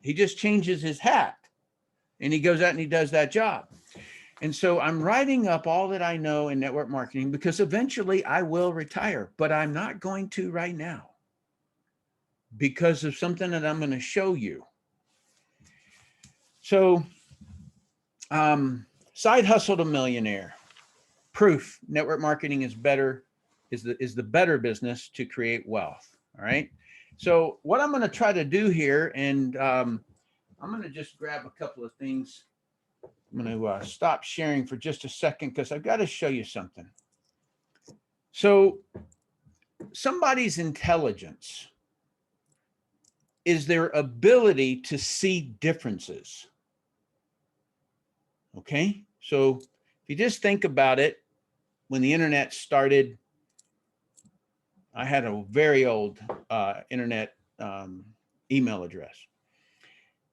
He just changes his hat and he goes out and he does that job. And so I'm writing up all that I know in network marketing because eventually I will retire, but I'm not going to right now because of something that I'm going to show you. So side hustle to millionaire. Proof network marketing is better, is the better business to create wealth. All right. So what I'm going to try to do here, and I'm going to just grab a couple of things. I'm going to stop sharing for just a second because I've got to show you something. So somebody's intelligence is their ability to see differences. Okay, so if you just think about it, when the internet started, I had a very old internet email address.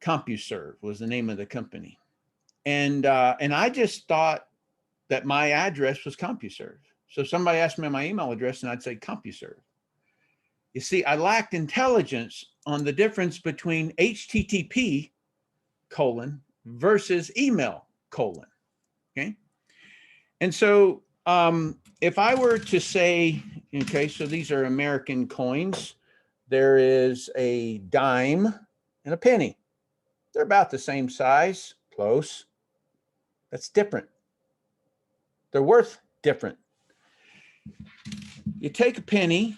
CompuServe was the name of the company. And I just thought that my address was CompuServe. So somebody asked me my email address and I'd say CompuServe. You see, I lacked intelligence on the difference between HTTP : versus email : okay? And so if I were to say, okay, so these are American coins. There is a dime and a penny. They're about the same size, close. That's different. They're worth different. You take a penny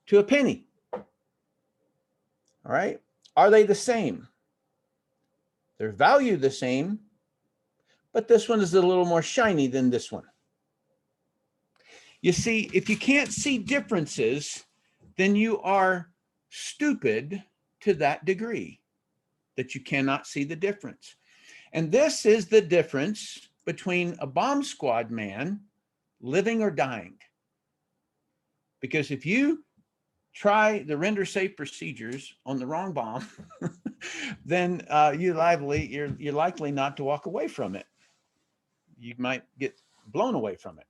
to a penny. All right. Are they the same? They're valued the same, but this one is a little more shiny than this one. You see, if you can't see differences, then you are stupid to that degree that you cannot see the difference. And this is the difference between a bomb squad man living or dying. Because if you try the render safe procedures on the wrong bomb, then you're likely not to walk away from it. You might get blown away from it.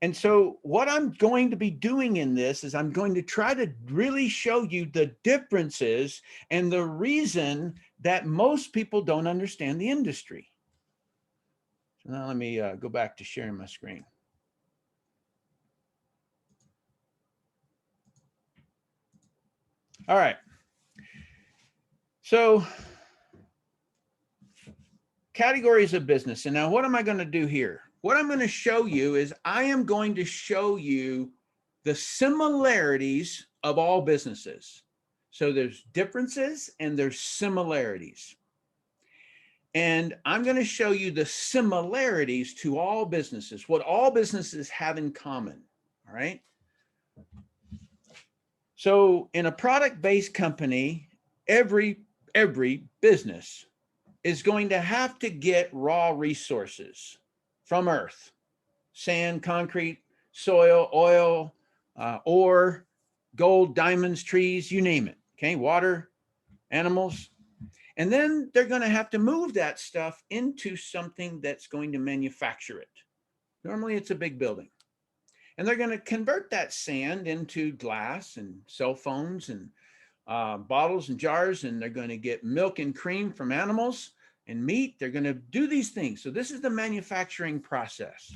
And so what I'm going to be doing in this is I'm going to try to really show you the differences and the reason that most people don't understand the industry. So now let me go back to sharing my screen. All right. So categories of business. And now what am I going to do here? What I'm going to show you is I am going to show you the similarities of all businesses. So there's differences and there's similarities. And I'm going to show you the similarities to all businesses, what all businesses have in common. All right. So in a product-based company, every business is going to have to get raw resources from earth: sand, concrete, soil, oil, ore, gold, diamonds, trees, you name it. Okay, water, animals. And then they're going to have to move that stuff into something that's going to manufacture it. Normally it's a big building. And they're going to convert that sand into glass and cell phones and bottles and jars, and they're going to get milk and cream from animals and meat. They're going to do these things. So this is the manufacturing process.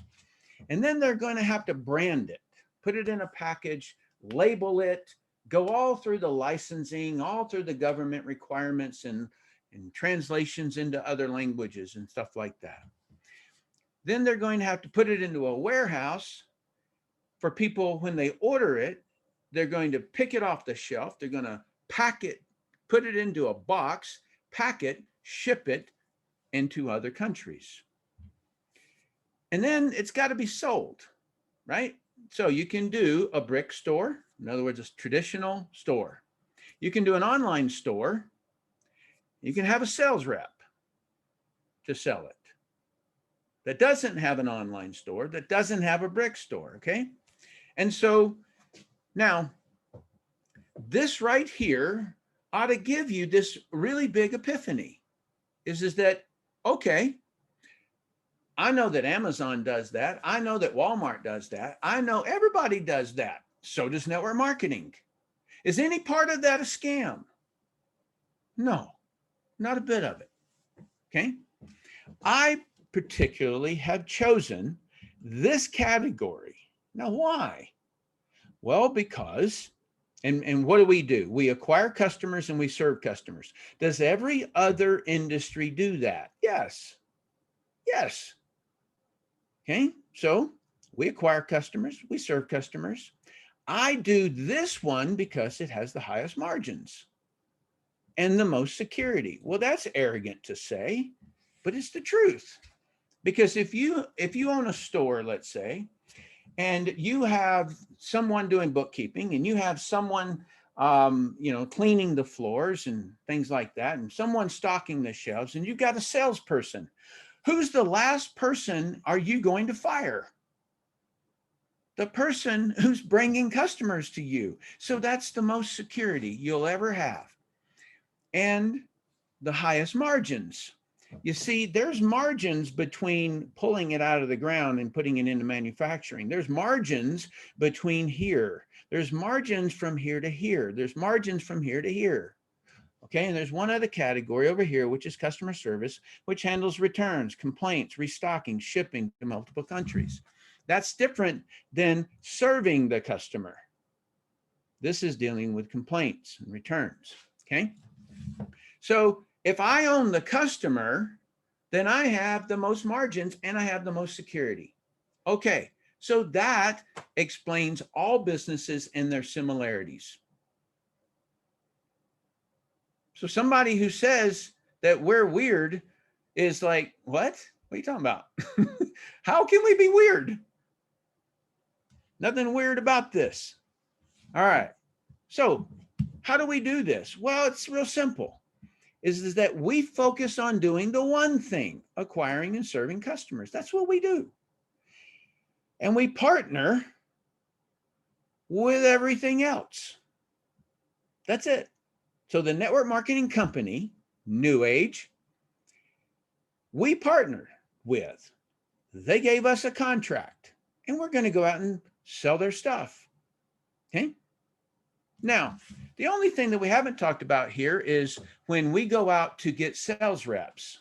And then they're going to have to brand it, put it in a package, label it, go all through the licensing, all through the government requirements and translations into other languages and stuff like that. Then they're going to have to put it into a warehouse for people. When they order it, they're going to pick it off the shelf. They're going to pack it, put it into a box, pack it, ship it into other countries. And then it's got to be sold, right? So you can do a brick store. In other words, a traditional store. You can do an online store. You can have a sales rep to sell it that doesn't have an online store, that doesn't have a brick store, okay? And so now this right here ought to give you this really big epiphany is that, okay, I know that Amazon does that. I know that Walmart does that. I know everybody does that. So does network marketing. Is any part of that a scam? No, not a bit of it, okay? I particularly have chosen this category. Now, why? Well, because, and what do? We acquire customers and we serve customers. Does every other industry do that? Yes. Yes. Okay, so we acquire customers, we serve customers. I do this one because it has the highest margins and the most security. Well, that's arrogant to say, but it's the truth. Because if you own a store, let's say, and you have someone doing bookkeeping and you have someone cleaning the floors and things like that, and someone stocking the shelves, and you've got a salesperson, who's the last person are you going to fire? The person who's bringing customers to you. So that's the most security you'll ever have. And the highest margins. You see, there's margins between pulling it out of the ground and putting it into manufacturing. There's margins between here. There's margins from here to here. There's margins from here to here. Okay, and there's one other category over here, which is customer service, which handles returns, complaints, restocking, shipping to multiple countries. That's different than serving the customer. This is dealing with complaints and returns, okay? So if I own the customer, then I have the most margins and I have the most security. Okay, so that explains all businesses and their similarities. So somebody who says that we're weird is like, what? What are you talking about? How can we be weird? Nothing weird about this. All right. So how do we do this? Well, it's real simple. Is that we focus on doing the one thing, acquiring and serving customers. That's what we do. And we partner with everything else. That's it. So the network marketing company, NewAge, we partnered with. They gave us a contract and we're going to go out and sell their stuff. Okay. Now, the only thing that we haven't talked about here is when we go out to get sales reps.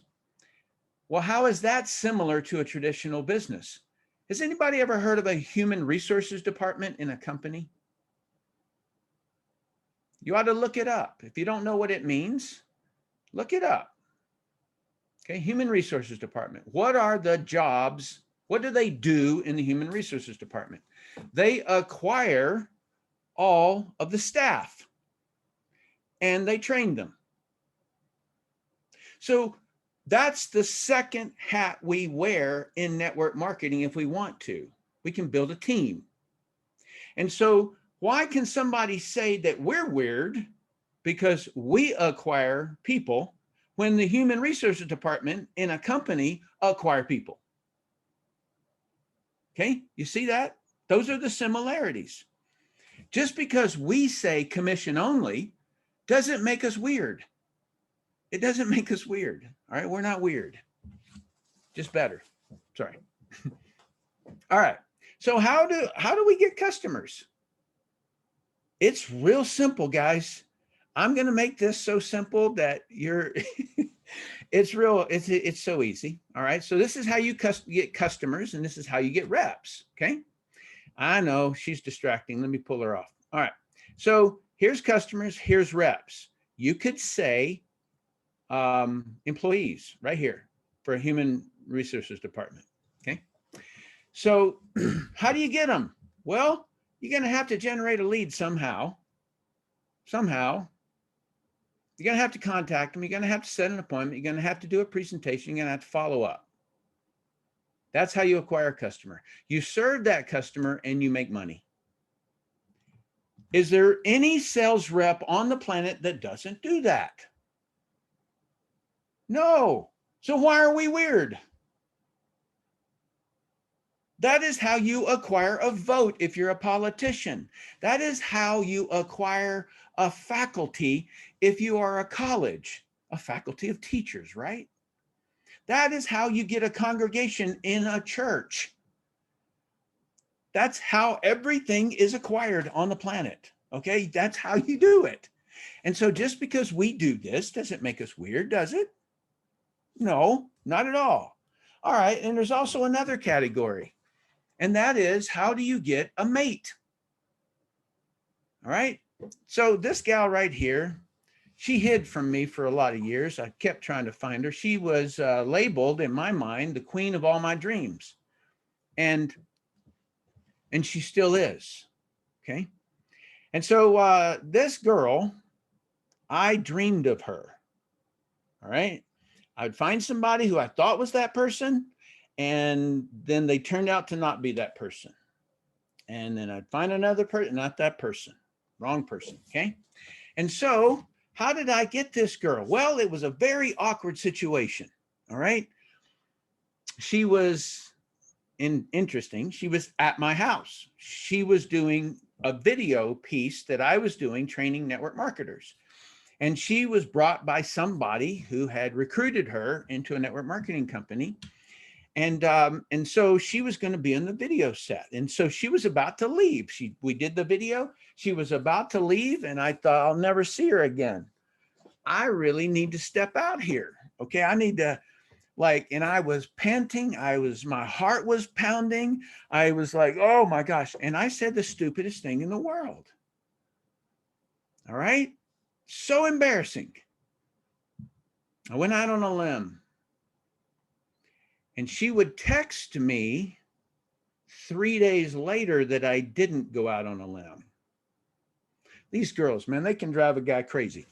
Well, how is that similar to a traditional business? Has anybody ever heard of a human resources department in a company? You ought to look it up. If you don't know what it means, look it up. Okay, human resources department. What are the jobs? What do they do in the human resources department? They acquire all of the staff and they train them. So that's the second hat we wear in network marketing if we want to. We can build a team. And so why can somebody say that we're weird because we acquire people when the human resources department in a company acquire people? Okay, you see that? Those are the similarities. Just because we say commission only doesn't make us weird. It doesn't make us weird. All right, we're not weird, just better. Sorry. All right, so how do we get customers? It's real simple, guys. I'm going to make this so simple that you're, it's so easy. All right. So this is how you get customers and this is how you get reps. Okay. I know she's distracting. Let me pull her off. All right. So here's customers, here's reps. You could say employees right here for a human resources department. Okay. So how do you get them? Well, you're going to have to generate a lead somehow. You're going to have to contact them. You're going to have to set an appointment. You're going to have to do a presentation. You're going to have to follow up. That's how you acquire a customer. You serve that customer and you make money. Is there any sales rep on the planet that doesn't do that? No. So why are we weird? That is how you acquire a vote if you're a politician. That is how you acquire a faculty if you are a college, a faculty of teachers, right? That is how you get a congregation in a church. That's how everything is acquired on the planet, okay? That's how you do it. And so just because we do this doesn't make us weird, does it? No, not at all. All right, and there's also another category. And that is, how do you get a mate? All right. So this gal right here, she hid from me for a lot of years. I kept trying to find her. She was labeled in my mind the queen of all my dreams. And she still is. Okay. And so this girl, I dreamed of her. All right. I'd find somebody who I thought was that person. And then they turned out to not be that person. And then I'd find another person, not that person, wrong person, okay? And so how did I get this girl? Well, it was a very awkward situation, all right? She was interesting. She was at my house. She was doing a video piece that I was doing training network marketers. And she was brought by somebody who had recruited her into a network marketing company. And so she was going to be in the video set. And so she was about to leave. We did the video. She was about to leave. And I thought, I'll never see her again. I really need to step out here. Okay. I need to and I was panting. My heart was pounding. I was like, oh my gosh. And I said the stupidest thing in the world. All right. So embarrassing. I went out on a limb. And she would text me 3 days later that I didn't go out on a limb. These girls, man, they can drive a guy crazy.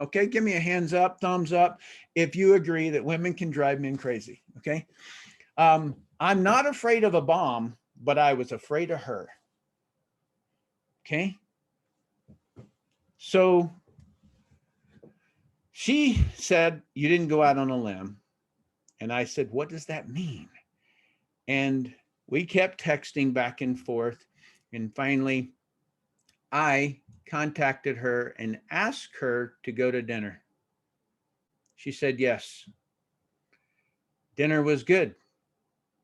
Okay, give me a hands up, thumbs up, if you agree that women can drive men crazy, okay? I'm not afraid of a bomb, but I was afraid of her, okay? So she said, you didn't go out on a limb. And I said, what does that mean? And we kept texting back and forth. And finally, I contacted her and asked her to go to dinner. She said yes. Dinner was good.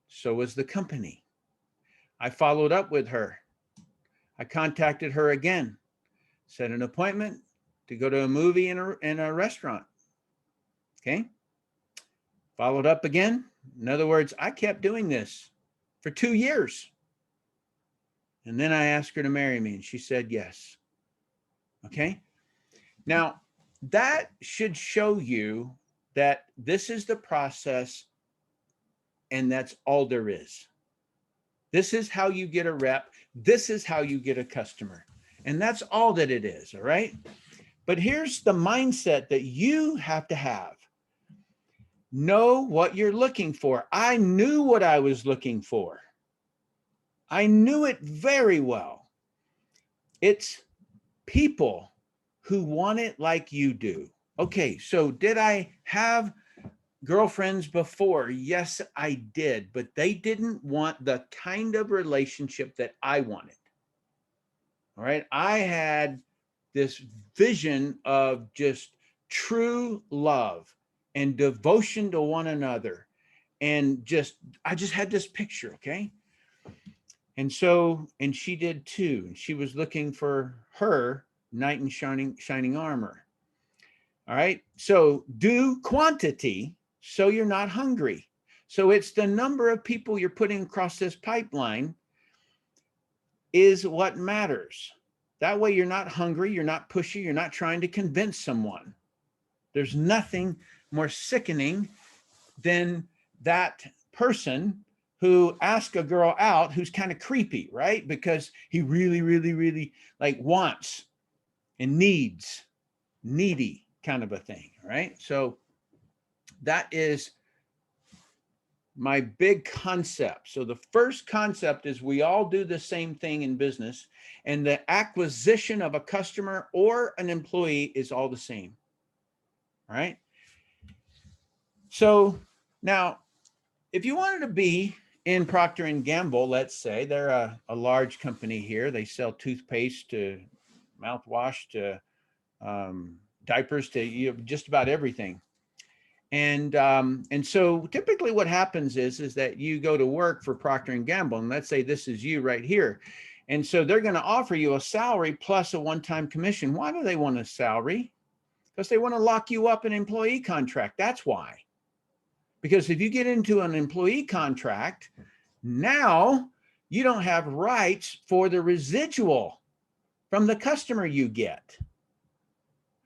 So was the company. I followed up with her. I contacted her again, set an appointment to go to a movie in a restaurant. Okay. Followed up again. In other words, I kept doing this for 2 years. And then I asked her to marry me and she said yes. Okay. Now that should show you that this is the process and that's all there is. This is how you get a rep. This is how you get a customer. And that's all that it is. All right. But here's the mindset that you have to have. Know what you're looking for. I knew what I was looking for. I knew it very well. It's people who want it like you do. Okay, so did I have girlfriends before? Yes, I did, but they didn't want the kind of relationship that I wanted. All right, I had this vision of just true love and devotion to one another. And I just had this picture, okay? And she did too. And she was looking for her knight in shining armor. All right. So do quantity so you're not hungry. So it's the number of people you're putting across this pipeline is what matters. That way you're not hungry, you're not pushy, you're not trying to convince someone. There's nothing more sickening than that person who asks a girl out who's kind of creepy, right? Because he really, really, really wants and needs, needy kind of a thing, right? So that is my big concept. So the first concept is we all do the same thing in business, and the acquisition of a customer or an employee is all the same, all right? So now, if you wanted to be in Procter & Gamble, let's say, they're a large company here. They sell toothpaste to mouthwash to diapers to just about everything. And so typically what happens is that you go to work for Procter & Gamble, and let's say this is you right here. And so they're going to offer you a salary plus a one-time commission. Why do they want a salary? Because they want to lock you up in an employee contract. That's why. Because if you get into an employee contract, now you don't have rights for the residual from the customer you get.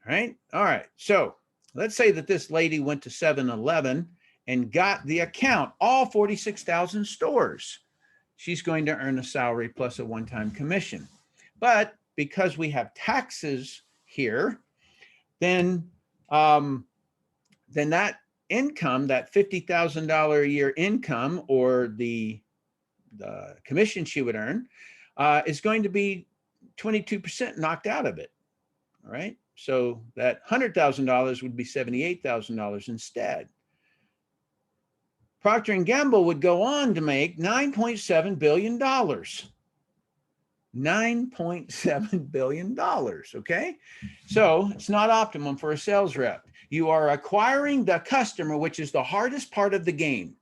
Right? All right. So let's say that this lady went to 7-Eleven and got the account, all 46,000 stores. She's going to earn a salary plus a one-time commission. But because we have taxes here, then that income, that $50,000 a year income, or the commission she would earn, is going to be 22% knocked out of it. All right. So that $100,000 would be $78,000 instead. Procter & Gamble would go on to make $9.7 billion. $9.7 billion, okay? So it's not optimum for a sales rep. You are acquiring the customer, which is the hardest part of the game.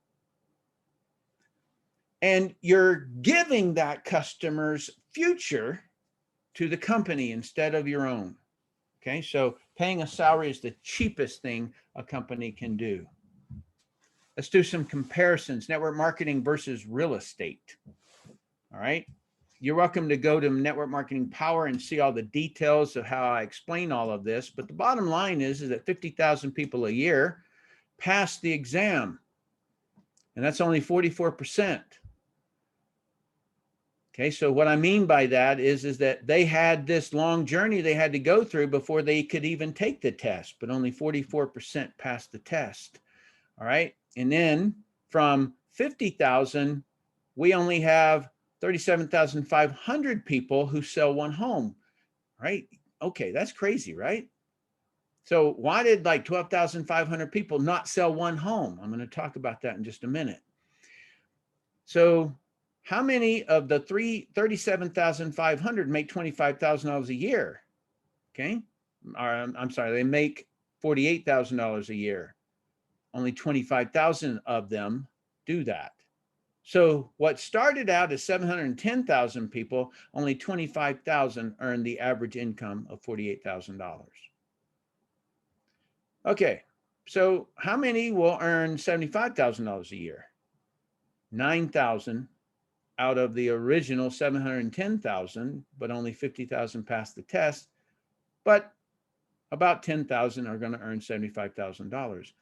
And you're giving that customer's future to the company instead of your own, okay? So paying a salary is the cheapest thing a company can do. Let's do some comparisons, network marketing versus real estate, all right? You're welcome to go to Network Marketing Power and see all the details of how I explain all of this. But the bottom line is that 50,000 people a year pass the exam, and that's only 44%. Okay, so what I mean by that is that they had this long journey they had to go through before they could even take the test, but only 44% passed the test. All right, and then from 50,000, we only have 37,500 people who sell one home, right? Okay, that's crazy, right? So why did like 12,500 people not sell one home? I'm going to talk about that in just a minute. So how many of the 37,500 make $25,000 a year? Okay, or, I'm sorry, they make $48,000 a year. Only 25,000 of them do that. So what started out as 710,000 people, only 25,000 earned the average income of $48,000. Okay, so how many will earn $75,000 a year? 9,000 out of the original 710,000, but only 50,000 passed the test, but about 10,000 are going to earn $75,000.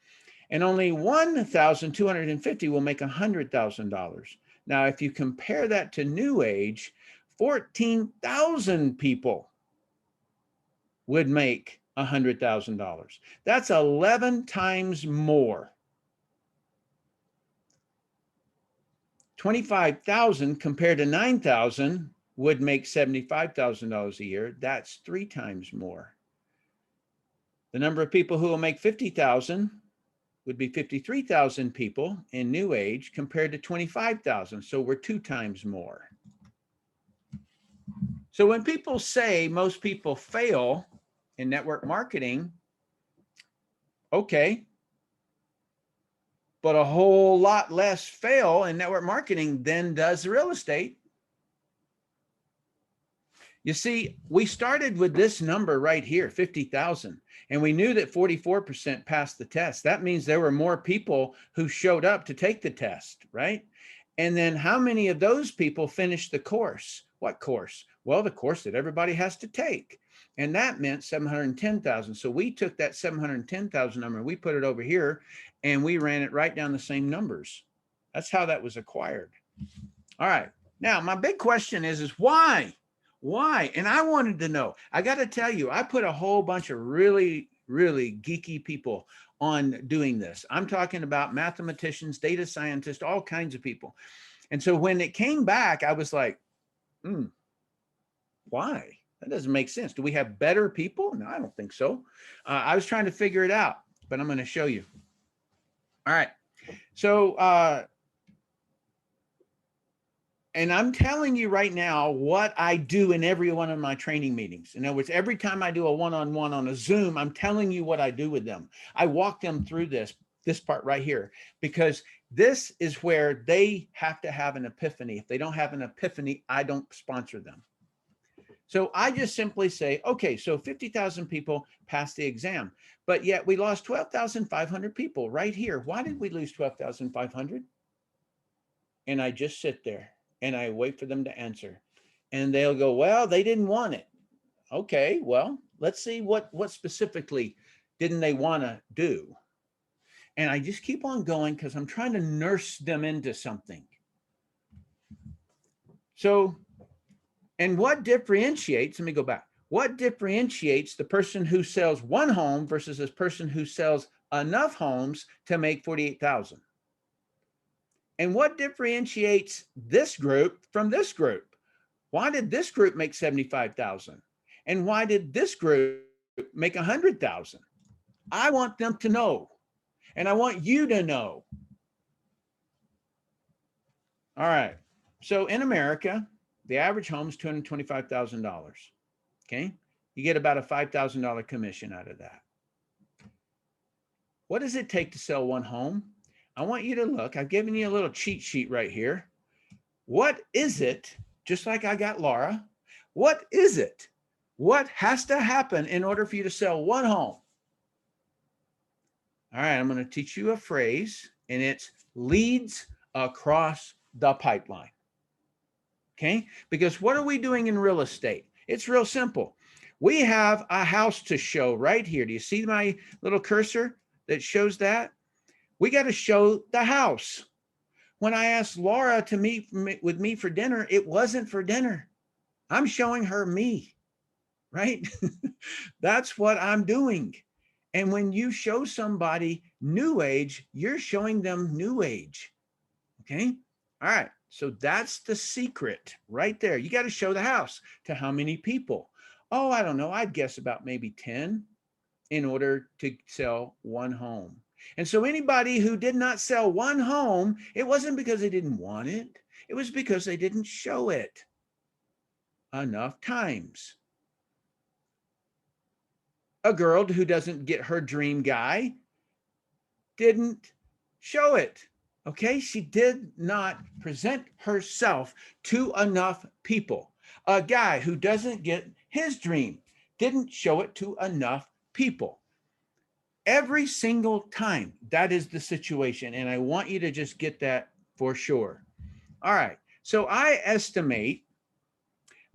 And only 1,250 will make $100,000. Now, if you compare that to NewAge, 14,000 people would make $100,000. That's 11 times more. 25,000 compared to 9,000 would make $75,000 a year. That's 3 times more. The number of people who will make 50,000 would be 53,000 people in NewAge compared to 25,000. So we're 2 times more. So when people say most people fail in network marketing, okay, but a whole lot less fail in network marketing than does real estate. You see, we started with this number right here, 50,000, and we knew that 44% passed the test. That means there were more people who showed up to take the test, right? And then how many of those people finished the course? What course? Well, the course that everybody has to take. And that meant 710,000. So we took that 710,000 number, we put it over here, and we ran it right down the same numbers. That's how that was acquired. All right. Now, my big question is why? Why? And I wanted to know. I got to tell you, I put a whole bunch of really, really geeky people on doing this. I'm talking about mathematicians, data scientists, all kinds of people. And so when it came back, I was like, why? That doesn't make sense. Do we have better people? No, I don't think so. I was trying to figure it out, but I'm going to show you. All right. So, and I'm telling you right now what I do in every one of my training meetings. In other words, every time I do a one-on-one on a Zoom, I'm telling you what I do with them. I walk them through this part right here, because this is where they have to have an epiphany. If they don't have an epiphany, I don't sponsor them. So I just simply say, okay, so 50,000 people passed the exam, but yet we lost 12,500 people right here. Why did we lose 12,500? And I just sit there and I wait for them to answer. And they'll go, well, they didn't want it. Okay, well, let's see what specifically didn't they want to do? And I just keep on going because I'm trying to nurse them into something. So, and what differentiates, let me go back. What differentiates the person who sells one home versus this person who sells enough homes to make 48,000? And what differentiates this group from this group? Why did this group make 75,000? And why did this group make 100,000? I want them to know, and I want you to know. All right. So in America, The average home is $225,000. Okay. You get about a $5,000 commission out of that. What does it take to sell one home? I want you to look. I've given you a little cheat sheet right here. What is it? Just like I got Laura. What is it? What has to happen in order for you to sell one home? All right, I'm going to teach you a phrase, and it's leads across the pipeline. Okay? Because what are we doing in real estate? It's real simple. We have a house to show right here. Do you see my little cursor that shows that? We got to show the house. When I asked Laura to meet with me for dinner, it wasn't for dinner. I'm showing her me, right? That's what I'm doing. And when you show somebody NewAge, you're showing them NewAge. Okay? All right. So that's the secret right there. You got to show the house to how many people? Oh, I don't know. I'd guess about maybe 10 in order to sell one home. And so anybody who did not sell one home, it wasn't because they didn't want it. It was because they didn't show it enough times. A girl who doesn't get her dream guy didn't show it. Okay, she did not present herself to enough people. A guy who doesn't get his dream didn't show it to enough people. Every single time, that is the situation. And I want you to just get that for sure. All right, so I estimate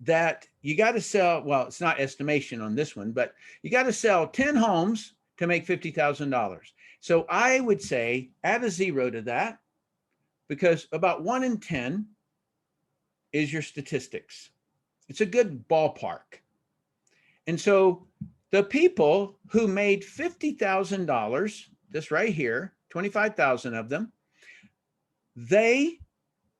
that you got to sell, well, it's not estimation on this one, but you got to sell 10 homes to make $50,000. So I would say add a 0 to that, because about 1 in 10 is your statistics. It's a good ballpark. And so the people who made $50,000, this right here, 25,000 of them, they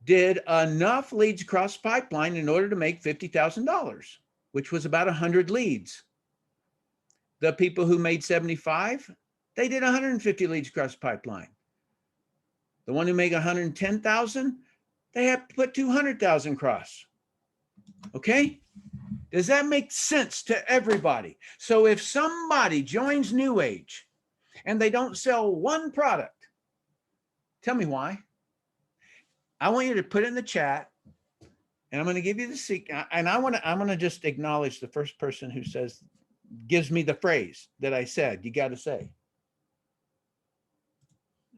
did enough leads across pipeline in order to make $50,000, which was about 100 leads. The people who made 75, they did 150 leads across pipeline. The one who made 110,000, they have to put 200,000 across. Okay? Does that make sense to everybody? So if somebody joins NewAge and they don't sell one product, tell me why. I want you to put it in the chat, and I'm going to give you the secret. And I'm going to just acknowledge the first person who says, gives me the phrase that I said, you got to say.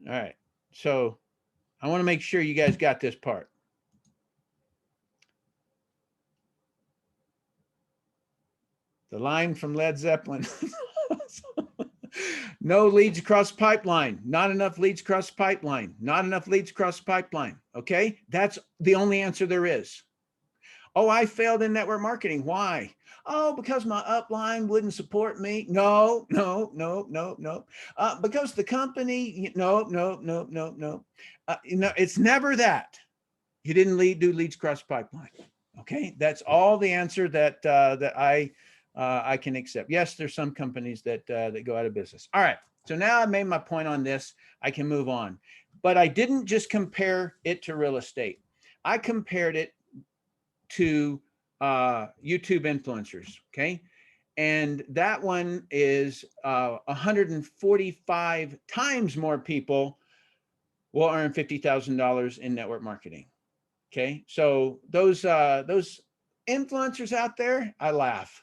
All right. So I want to make sure you guys got this part. The line from Led Zeppelin. No leads across pipeline. Not enough leads across pipeline. Not enough leads across pipeline. Okay? That's the only answer there is. Oh, I failed in network marketing. Why? Oh, because my upline wouldn't support me. No. Because the company, no. It's never that. You didn't do leads across pipeline. Okay? That's all the answer that I can accept. Yes, there's some companies that go out of business. All right. So now I made my point on this. I can move on. But I didn't just compare it to real estate. I compared it to YouTube influencers. Okay. And that one is 145 times more people will earn $50,000 in network marketing. Okay. So those influencers out there, I laugh.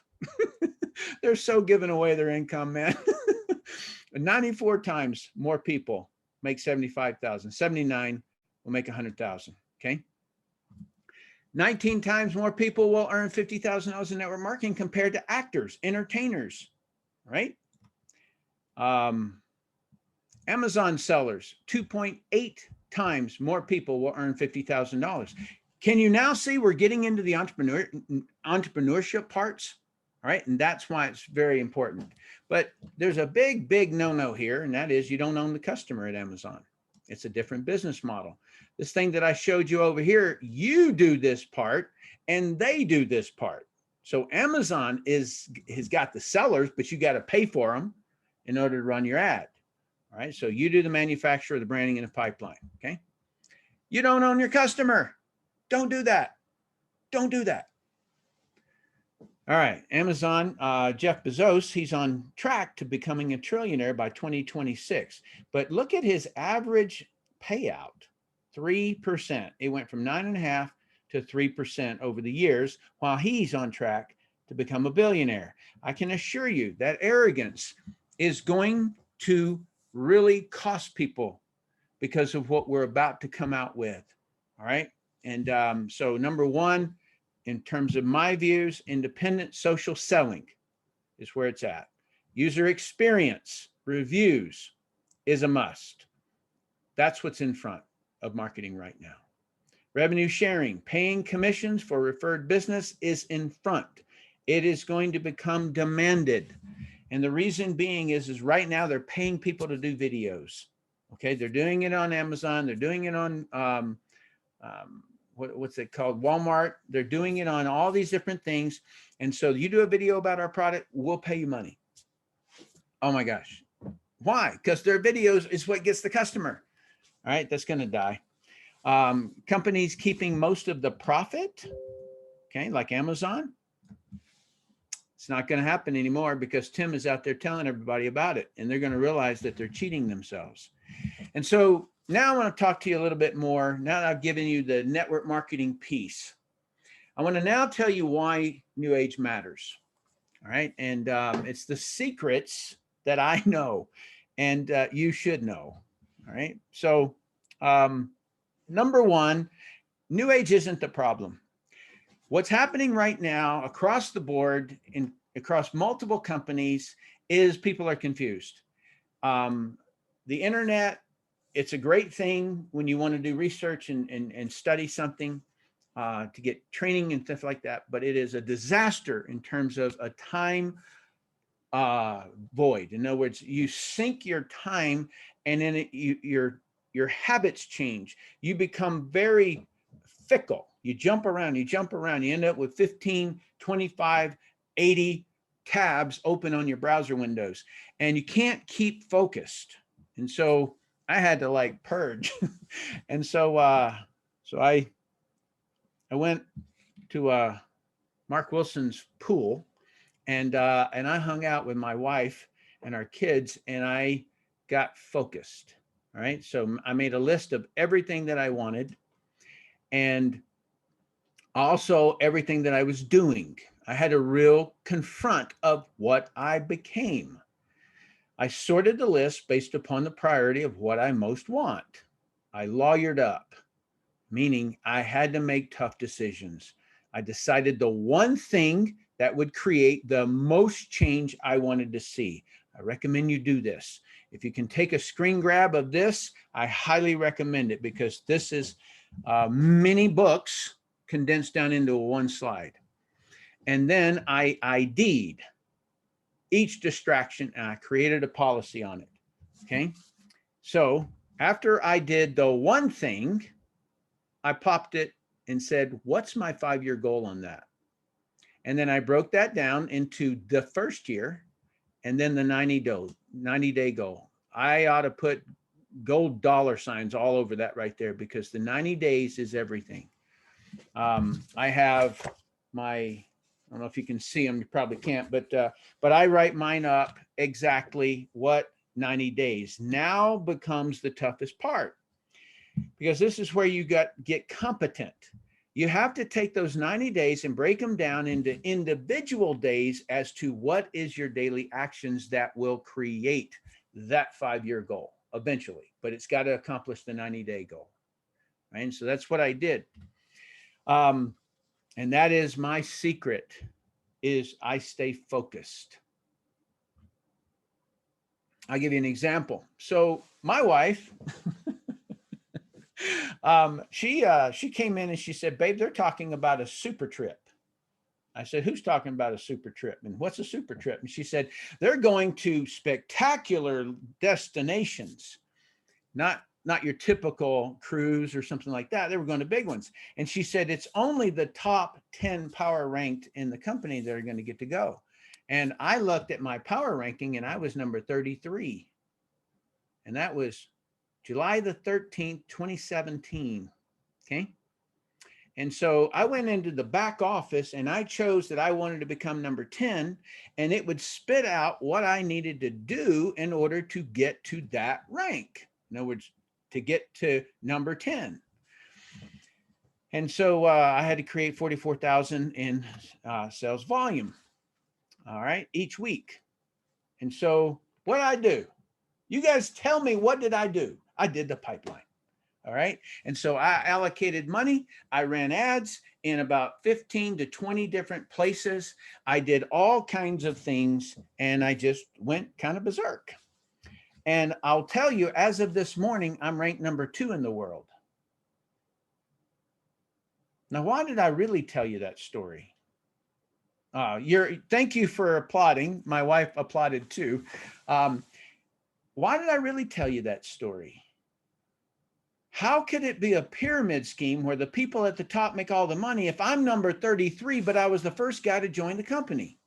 They're so giving away their income, man. 94 times more people make 75,000. 79 will make 100,000. Okay. 19 times more people will earn $50,000 in network marketing compared to actors, entertainers, right? Amazon sellers, 2.8 times more people will earn $50,000. Can you now see we're getting into the entrepreneurship parts? All right, and that's why it's very important. But there's a big no-no here, and that is you don't own the customer at Amazon. It's a different business model. This thing that I showed you over here, you do this part, and they do this part. So Amazon has got the sellers, but you got to pay for them in order to run your ad. All right, so you do the manufacturer, the branding, and the pipeline, okay? You don't own your customer. Don't do that. Don't do that. All right, Amazon, Jeff Bezos, he's on track to becoming a trillionaire by 2026. But look at his average payout, 3%. It went from 9.5 to 3% over the years, while he's on track to become a billionaire. I can assure you that arrogance is going to really cost people because of what we're about to come out with. All right. And so number one, in terms of my views, independent social selling is where it's at. User experience, reviews is a must. That's what's in front of marketing right now. Revenue sharing, paying commissions for referred business is in front. It is going to become demanded. And the reason being is right now they're paying people to do videos. Okay, they're doing it on Amazon. They're doing it on what's it called? Walmart. They're doing it on all these different things. And so you do a video about our product, we'll pay you money. Oh my gosh. Why? Because their videos is what gets the customer. All right, that's going to die. Companies keeping most of the profit, okay, like Amazon. It's not going to happen anymore because Tim is out there telling everybody about it, and they're going to realize that they're cheating themselves. And so now I want to talk to you a little bit more. Now that I've given you the network marketing piece, I want to now tell you why NewAge matters. All right. And it's the secrets that I know and you should know. All right. So number one, NewAge isn't the problem. What's happening right now across the board and across multiple companies is people are confused. The internet, it's a great thing when you want to do research and study something to get training and stuff like that, but it is a disaster in terms of a time void. In other words, you sink your time and then your habits change. You become very fickle. You jump around, you end up with 15, 25, 80 tabs open on your browser windows, and you can't keep focused. And so I had to like purge. And so I went to Mark Wilson's pool, and I hung out with my wife and our kids, and I got focused. All right. So I made a list of everything that I wanted, and also everything that I was doing. I had a real confront of what I became. I sorted the list based upon the priority of what I most want. I lawyered up, meaning I had to make tough decisions. I decided the one thing that would create the most change I wanted to see. I recommend you do this. If you can take a screen grab of this, I highly recommend it, because this is many books condensed down into one slide. And then I ID'd each distraction and I created a policy on it. Okay. So after I did the one thing, I popped it and said, what's my 5-year goal on that? And then I broke that down into the first year and then the 90-day goal. I ought to put gold dollar signs all over that right there, because the 90 days is everything. I have my, I don't know if you can see them, you probably can't, but I write mine up exactly what 90 days now becomes the toughest part, because this is where you get competent. You have to take those 90 days and break them down into individual days as to what is your daily actions that will create that 5-year goal eventually, but it's got to accomplish the 90-day goal. Right? And so that's what I did. And that is my secret, is I stay focused. I'll give you an example. So my wife, she came in and she said, babe, they're talking about a super trip. I said, who's talking about a super trip? And what's a super trip? And she said, they're going to spectacular destinations, not your typical cruise or something like that. They were going to big ones. And she said, it's only the top 10 power ranked in the company that are going to get to go. And I looked at my power ranking and I was number 33. And that was July the 13th, 2017. Okay. And so I went into the back office and I chose that I wanted to become number 10, and it would spit out what I needed to do in order to get to that rank. In other words, to get to number 10. And so I had to create 44,000 in sales volume, all right, each week. And so what did I do? You guys tell me, what did I do? I did the pipeline. All right. And so I allocated money. I ran ads in about 15 to 20 different places. I did all kinds of things, and I just went kind of berserk. And I'll tell you, as of this morning, I'm ranked number 2 in the world. Now, why did I really tell you that story? Thank you for applauding. My wife applauded too. Why did I really tell you that story? How could it be a pyramid scheme where the people at the top make all the money if I'm number 33, but I was the first guy to join the company?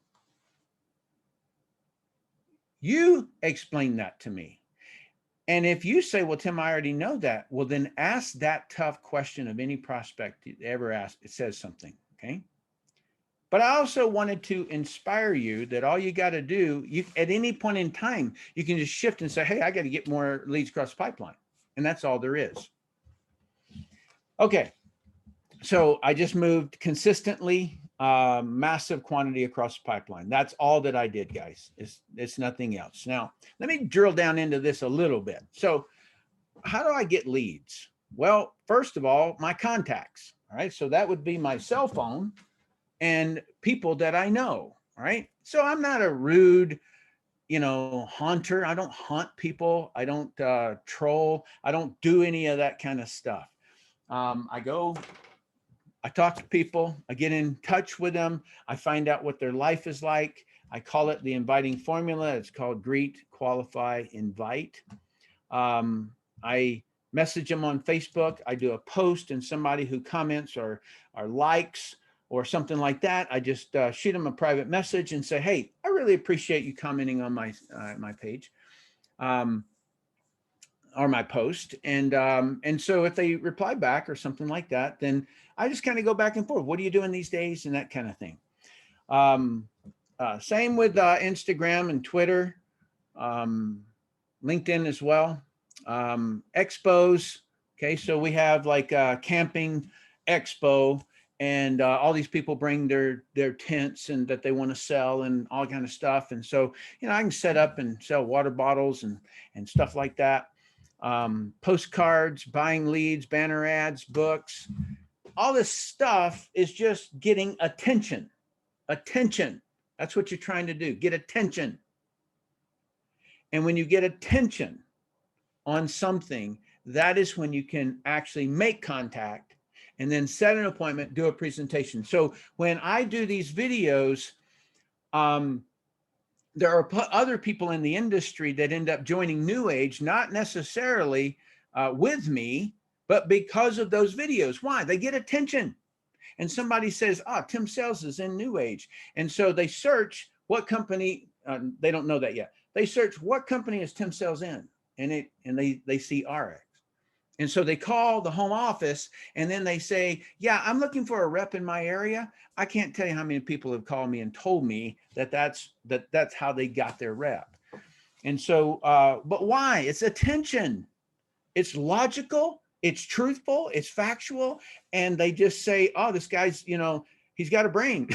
You explain that to me. And if you say, well, Tim, I already know that, well, then ask that tough question of any prospect you ever ask. It says something, okay? But I also wanted to inspire you that all you got to do, at any point in time, you can just shift and say, hey, I got to get more leads across the pipeline. And that's all there is. Okay, so I just moved consistently, massive quantity across the pipeline. That's all that I did, guys. It's nothing else. Now, let me drill down into this a little bit. So how do I get leads? Well, first of all, my contacts, all right? So that would be my cell phone and people that I know, all right? So I'm not a rude, haunter. I don't haunt people. I don't troll. I don't do any of that kind of stuff. I talk to people, I get in touch with them. I find out what their life is like. I call it the inviting formula. It's called greet, qualify, invite. I message them on Facebook. I do a post, and somebody who comments or likes or something like that, I just shoot them a private message and say, hey, I really appreciate you commenting on my page. Or my post. And so if they reply back or something like that, then I just kind of go back and forth. What are you doing these days? And that kind of thing. Same with Instagram and Twitter, LinkedIn as well. Expos. Okay. So we have like a camping expo, and all these people bring their tents and that they want to sell and all kind of stuff. And so, I can set up and sell water bottles and stuff like that. Postcards, buying leads, banner ads, books, all this stuff is just getting attention. Attention. That's what you're trying to do. Get attention. And when you get attention on something, that is when you can actually make contact and then set an appointment, do a presentation. So when I do these videos, there are other people in the industry that end up joining NewAge, not necessarily with me, but because of those videos. Why? They get attention. And somebody says, Tim Sells is in NewAge. And so they search what company, they don't know that yet. They search what company is Tim Sells in, and they see RX. And so they call the home office, and then they say, yeah, I'm looking for a rep in my area. I can't tell you how many people have called me and told me that's how they got their rep. And so, but why? It's attention. It's logical. It's truthful. It's factual. And they just say, oh, this guy's, he's got a brain,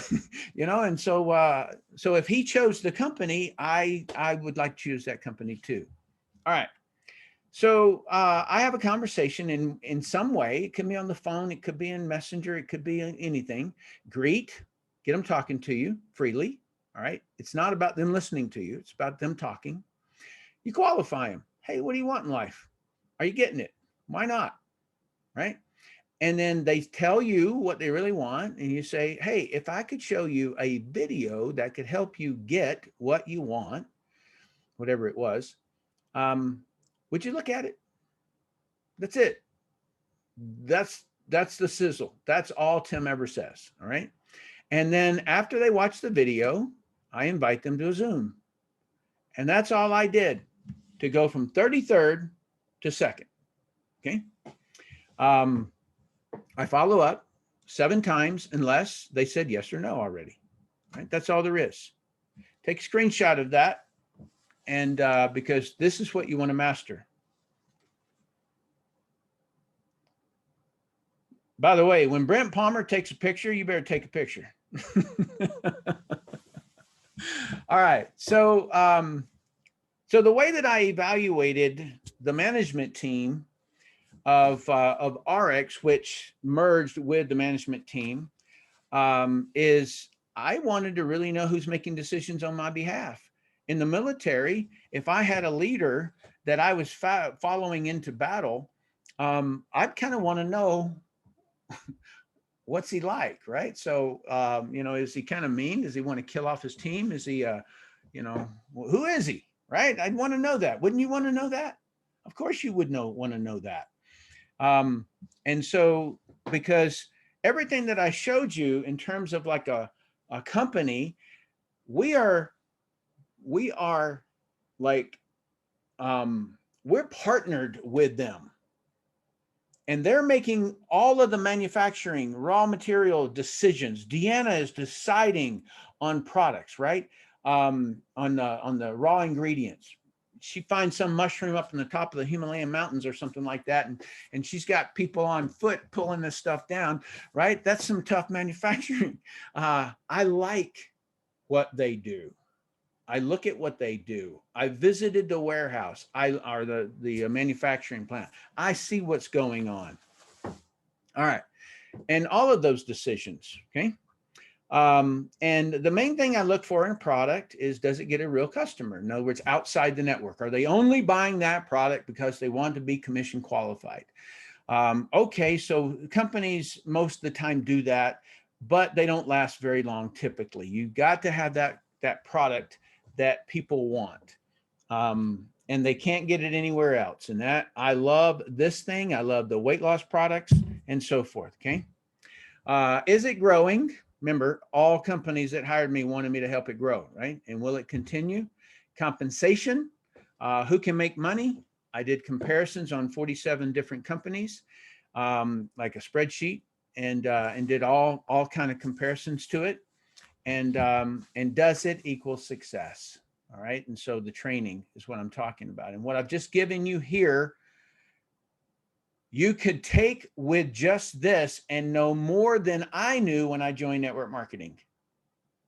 And so, so if he chose the company, I would like to choose that company too. All right. So I have a conversation in some way. It can be on the phone. It could be in Messenger. It could be anything. Greet, get them talking to you freely. All right. It's not about them listening to you. It's about them talking. You qualify them. Hey, what do you want in life? Are you getting it? Why not? Right. And then they tell you what they really want. And you say, hey, if I could show you a video that could help you get what you want, whatever it was, would you look at it? That's it. That's the sizzle. That's all Tim ever says. All right. And then after they watch the video, I invite them to a Zoom. And that's all I did to go from 33rd to 2nd. Okay. I follow up. 7 times unless they said yes or no already, right? That's all there is. Take a screenshot of that, and because this is what you want to master. By the way, when Brent Palmer takes a picture, you better take a picture. All right. So, so the way that I evaluated the management team of RX, which merged with the management team, is I wanted to really know who's making decisions on my behalf. In the military, if I had a leader that I was following into battle, I'd kind of want to know what's he like, right? So, you know, is he kind of mean? Does he want to kill off his team? Is he, you know, who is he, right? I'd want to know that. Wouldn't you want to know that? Of course you would want to know that. And so, because everything that I showed you in terms of like a company, we are like, we're partnered with them. And they're making all of the manufacturing, raw material decisions. Deanna is deciding on products, right? On the raw ingredients. She finds some mushroom up in the top of the Himalayan mountains or something like that, and she's got people on foot pulling this stuff down, right? That's some tough manufacturing. I like what they do. I look at what they do. I visited the warehouse, or the manufacturing plant. I see what's going on. All right. And all of those decisions, okay? And the main thing I look for in a product is, does it get a real customer? In other words, outside the network. Are they only buying that product because they want to be commission qualified? Okay, so companies most of the time do that, but they don't last very long typically. You've got to have that product that people want, and they can't get it anywhere else. And that, I love this thing. I love the weight loss products and so forth. Okay. Is it growing? Remember, all companies that hired me wanted me to help it grow, right? And will it continue? Compensation, who can make money? I did comparisons on 47 different companies, like a spreadsheet, and did all kind of comparisons to it. And does it equal success? All right. And so the training is what I'm talking about. And what I've just given you here, you could take with just this and know more than I knew when I joined network marketing.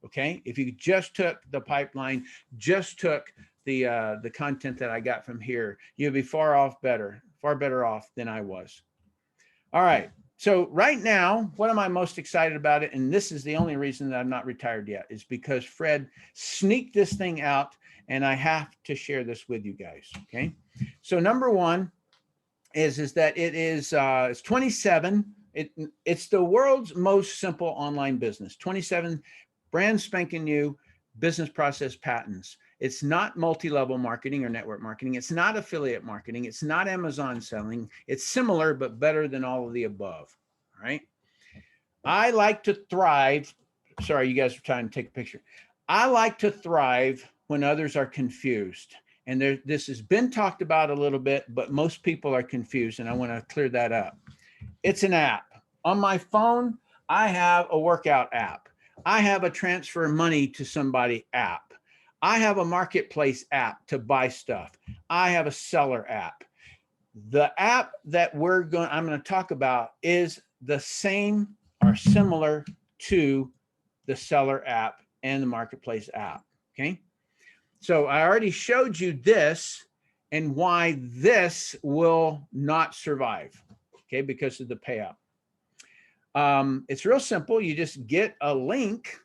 Okay. If you just took the pipeline, just took the content that I got from here, you'd be far better off than I was. All right. So right now, what am I most excited about it? And this is the only reason that I'm not retired yet, is because Fred sneaked this thing out, and I have to share this with you guys. Okay. So number one is that it's 27. It's the world's most simple online business. 27 brand spanking new business process patents. It's not multi-level marketing or network marketing. It's not affiliate marketing. It's not Amazon selling. It's similar, but better than all of the above. All right. I like to thrive. Sorry, you guys are trying to take a picture. I like to thrive when others are confused. And this has been talked about a little bit, but most people are confused, and I want to clear that up. It's an app. On my phone, I have a workout app. I have a transfer money to somebody app. I have a marketplace app to buy stuff. I have a seller app. The app that I'm going to talk about is the same or similar to the seller app and the marketplace app. Okay. So I already showed you this and why this will not survive. Okay. Because of the payout. It's real simple. You just get a link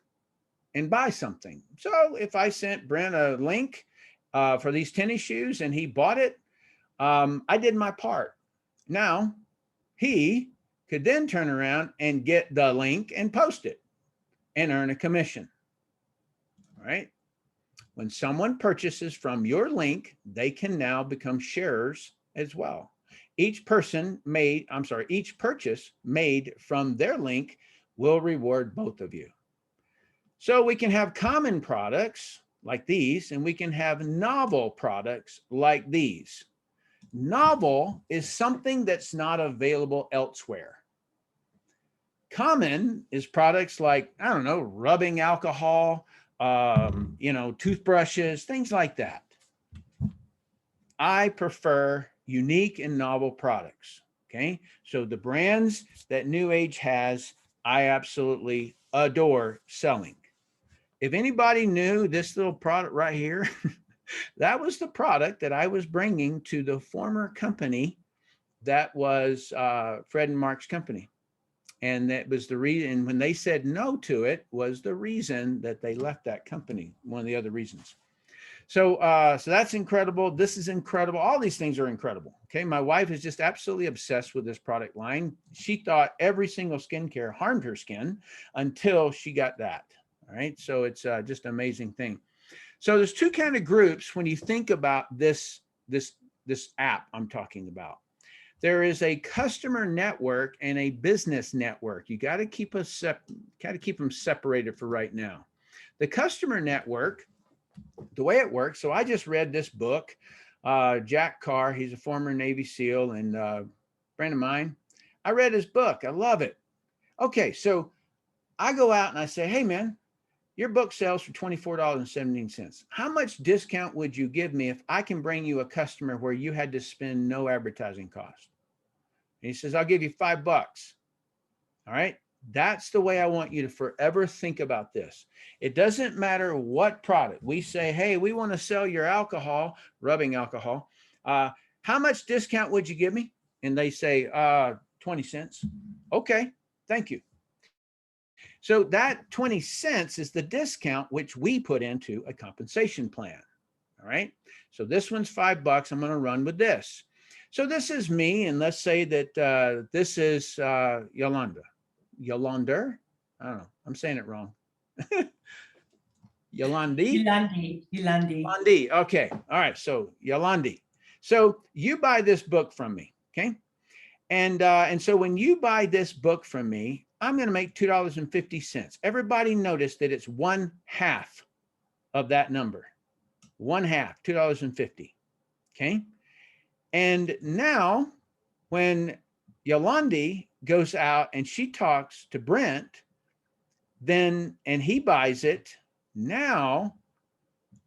and buy something. So if I sent Brent a link for these tennis shoes and he bought it, I did my part. Now he could then turn around and get the link and post it and earn a commission. All right. When someone purchases from your link, they can now become sharers as well. Each purchase made from their link will reward both of you. So we can have common products like these, and we can have novel products like these. Novel is something that's not available elsewhere. Common is products like, I don't know, rubbing alcohol, you know, toothbrushes, things like that. I prefer unique and novel products. Okay. So the brands that NewAge has, I absolutely adore selling. If anybody knew this little product right here, that was the product that I was bringing to the former company that was Fred and Mark's company. And that was the reason, when they said no to it, was the reason that they left that company, one of the other reasons. So, so that's incredible. This is incredible. All these things are incredible. Okay. My wife is just absolutely obsessed with this product line. She thought every single skincare harmed her skin until she got that. All right. So it's just an amazing thing. So there's two kind of groups when you think about this app I'm talking about. There is a customer network and a business network. You got to keep them separated for right now. The customer network, the way it works. So I just read this book, Jack Carr. He's a former Navy SEAL and friend of mine. I read his book. I love it. Okay, so I go out and I say, hey man, your book sells for $24.17. How much discount would you give me if I can bring you a customer where you had to spend no advertising cost? And he says, I'll give you $5. All right. That's the way I want you to forever think about this. It doesn't matter what product we say, hey, we want to sell your alcohol, rubbing alcohol. How much discount would you give me? And they say 20 cents. Okay, thank you. So that 20 cents is the discount which we put into a compensation plan. All right. So this one's $5. I'm going to run with this. So this is me. And let's say that this is Yolande. Yolande? I don't know. I'm saying it wrong. Yolande? Yolande. Okay. All right. So Yolande. So you buy this book from me. Okay. And so when you buy this book from me, I'm going to make $2.50. Everybody notice that it's 1/2 of that number. 1/2, $2.50. Okay. And now when Yolande goes out and she talks to Brent, then, and he buys it, now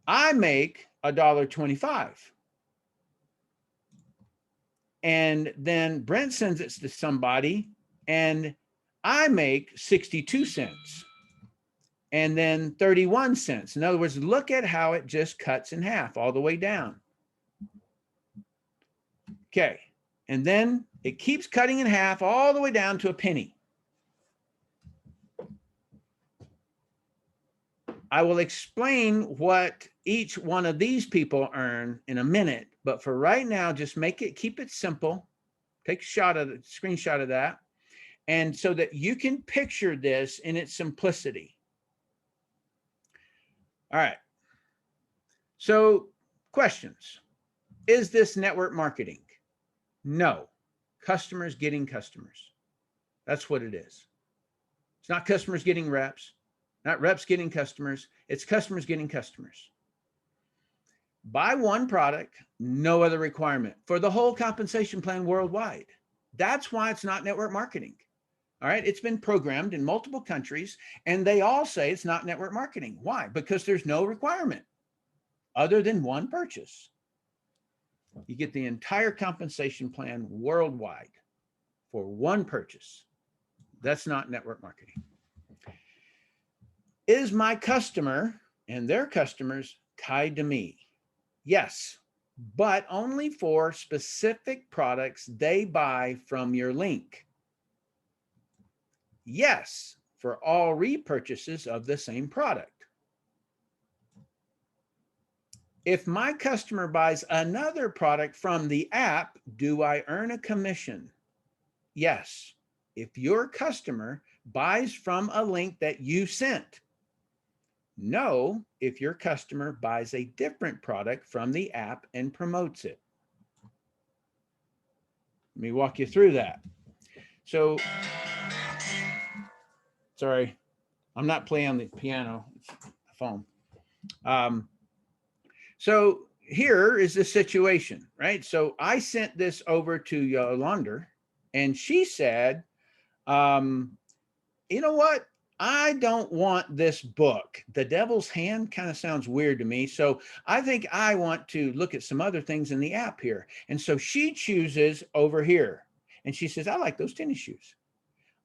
I make $1.25. And then Brent sends it to somebody and I make 62 cents and then 31 cents. In other words, look at how it just cuts in half all the way down. Okay. And then it keeps cutting in half all the way down to a penny. I will explain what each one of these people earn in a minute, but for right now, just keep it simple. Take a screenshot of that. And so that you can picture this in its simplicity. All right. So questions. Is this network marketing? No. Customers getting customers. That's what it is. It's not customers getting reps, not reps getting customers. It's customers getting customers. Buy one product, no other requirement for the whole compensation plan worldwide. That's why it's not network marketing. All right. It's been programmed in multiple countries and they all say it's not network marketing. Why? Because there's no requirement other than one purchase. You get the entire compensation plan worldwide for one purchase. That's not network marketing. Is my customer and their customers tied to me? Yes, but only for specific products they buy from your link. Yes, for all repurchases of the same product. If my customer buys another product from the app, do I earn a commission? Yes, if your customer buys from a link that you sent. No, if your customer buys a different product from the app and promotes it. Let me walk you through that. So, sorry, I'm not playing the piano, it's the phone. So here is the situation, right? So I sent this over to Yolande and she said, you know what? I don't want this book. The Devil's Hand kind of sounds weird to me. So I think I want to look at some other things in the app here. And so she chooses over here and she says, I like those tennis shoes.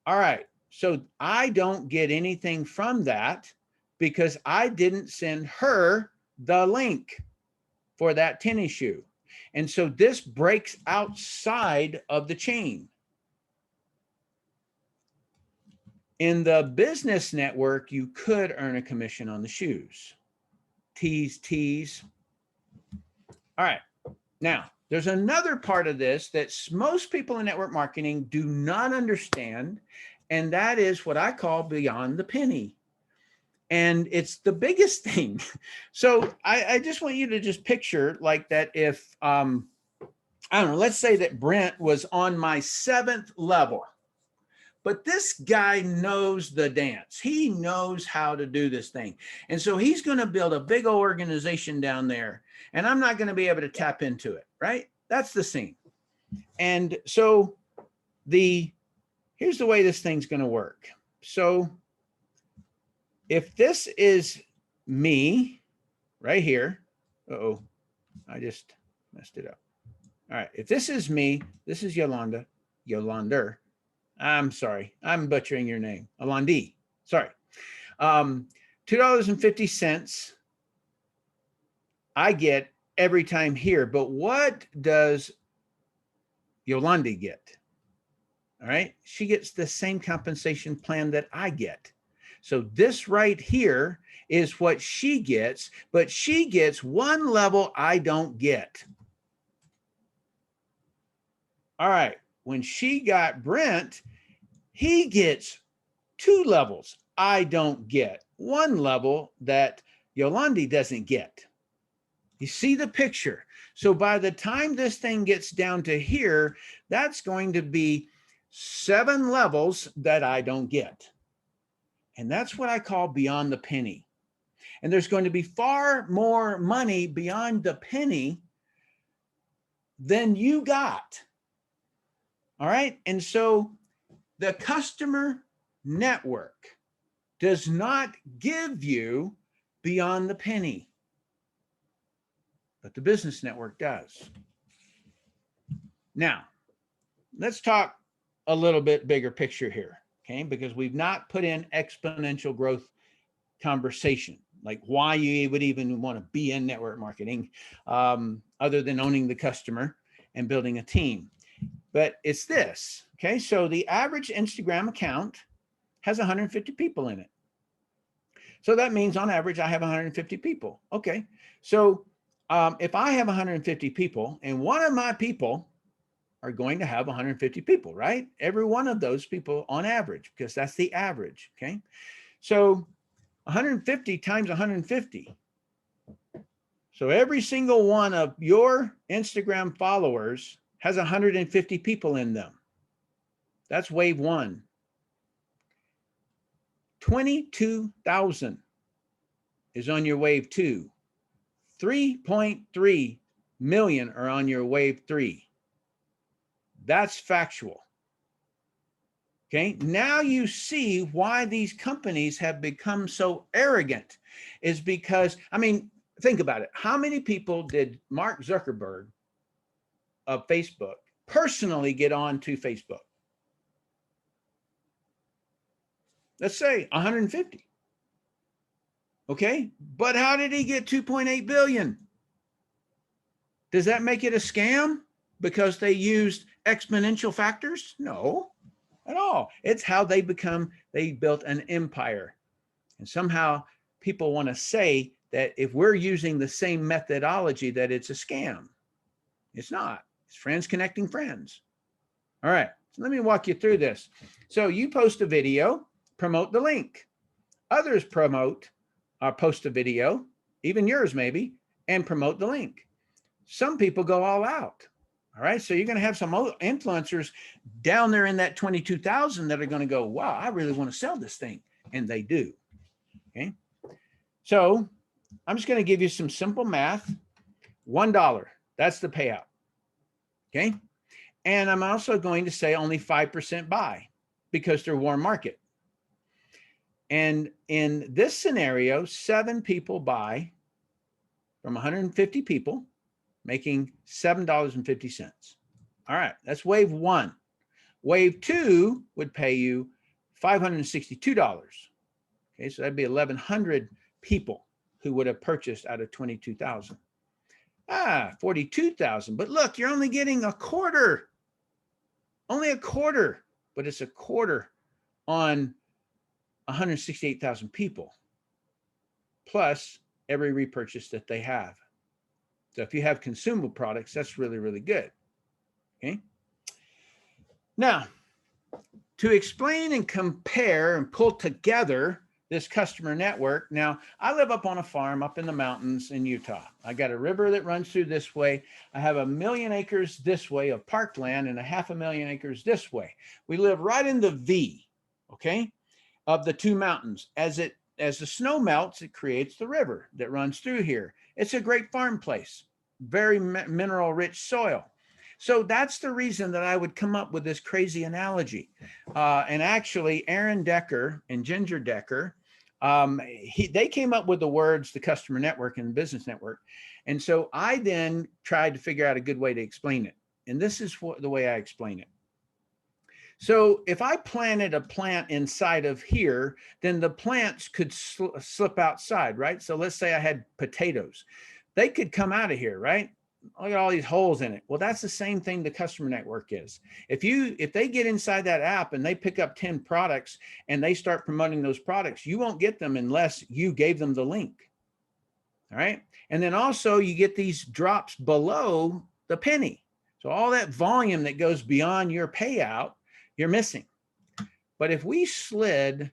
All right. So I don't get anything from that because I didn't send her the link for that tennis shoe. And so this breaks outside of the chain. In the business network, you could earn a commission on the shoes. Tease. All right. Now, there's another part of this that most people in network marketing do not understand, and that is what I call beyond the penny. And it's the biggest thing. So I just want you to just picture like that if, I don't know, let's say that Brent was on my 7th level. But this guy knows the dance. He knows how to do this thing. And so he's going to build a big old organization down there. And I'm not going to be able to tap into it, right? That's the scene. And so here's the way this thing's going to work. So if this is me right here, uh-oh, I just messed it up. All right, if this is me, this is Yolande. I'm sorry, I'm butchering your name. Yolande, sorry. $2.50 I get every time here, but what does Yolande get? All right, she gets the same compensation plan that I get. So this right here is what she gets, but she gets one level I don't get. All right, when she got Brent, he gets 2 levels I don't get, 1 level that Yolande doesn't get. You see the picture? So by the time this thing gets down to here, that's going to be 7 levels that I don't get. And that's what I call beyond the penny. And there's going to be far more money beyond the penny than you got. All right. And so the customer network does not give you beyond the penny, but the business network does. Now, let's talk a little bit bigger picture here, okay? Because we've not put in exponential growth conversation, like why you would even want to be in network marketing, other than owning the customer and building a team. But it's this, okay? So the average Instagram account has 150 people in it. So that means on average, I have 150 people. Okay. So if I have 150 people and one of my people are going to have 150 people, right? Every one of those people on average, because that's the average. Okay. So 150 times 150. So every single one of your Instagram followers has 150 people in them. That's wave 1. 22,000 is on your wave 2. 3.3 million are on your wave 3. That's factual. Okay, now you see why these companies have become so arrogant is because, I mean, think about it. How many people did Mark Zuckerberg of Facebook personally get on to Facebook? Let's say 150. Okay, but how did he get 2.8 billion? Does that make it a scam because they used exponential factors? No, at all. It's how they built an empire. And somehow people want to say that if we're using the same methodology that it's a scam. It's not. It's friends connecting friends. All right, so let me walk you through this. So you post a video, promote the link. Others promote or post a video, even yours maybe, and promote the link. Some people go all out. All right, so you're going to have some influencers down there in that 22,000 that are going to go, wow, I really want to sell this thing. And they do. Okay, so I'm just going to give you some simple math. $1, that's the payout. Okay, and I'm also going to say only 5% buy because they're warm market. And in this scenario, 7 people buy from 150 people, making $7.50. All right, that's wave 1. Wave 2 would pay you $562. Okay, so that'd be 1,100 people who would have purchased out of 22,000. 42,000. But look, you're only getting a quarter. Only a quarter, but it's a quarter on 168,000 people, plus every repurchase that they have. So if you have consumable products, that's really, really good. Okay. Now, to explain and compare and pull together this customer network. Now, I live up on a farm up in the mountains in Utah. I got a river that runs through this way. I have 1 million acres this way of parkland and 500,000 acres this way. We live right in the V, okay, of the 2 mountains. As the snow melts, it creates the river that runs through here. It's a great farm place, very mineral rich soil. So that's the reason that I would come up with this crazy analogy. And actually, Aaron Decker and Ginger Decker, they came up with the words, the customer network and the business network. And so I then tried to figure out a good way to explain it. And this is the way I explain it. So if I planted a plant inside of here, then the plants could slip outside, right? So let's say I had potatoes. They could come out of here, right? Look at all these holes in it. Well, that's the same thing the customer network is. If they get inside that app and they pick up 10 products and they start promoting those products, you won't get them unless you gave them the link. All right. And then also you get these drops below the penny. So all that volume that goes beyond your payout, you're missing. But if we slid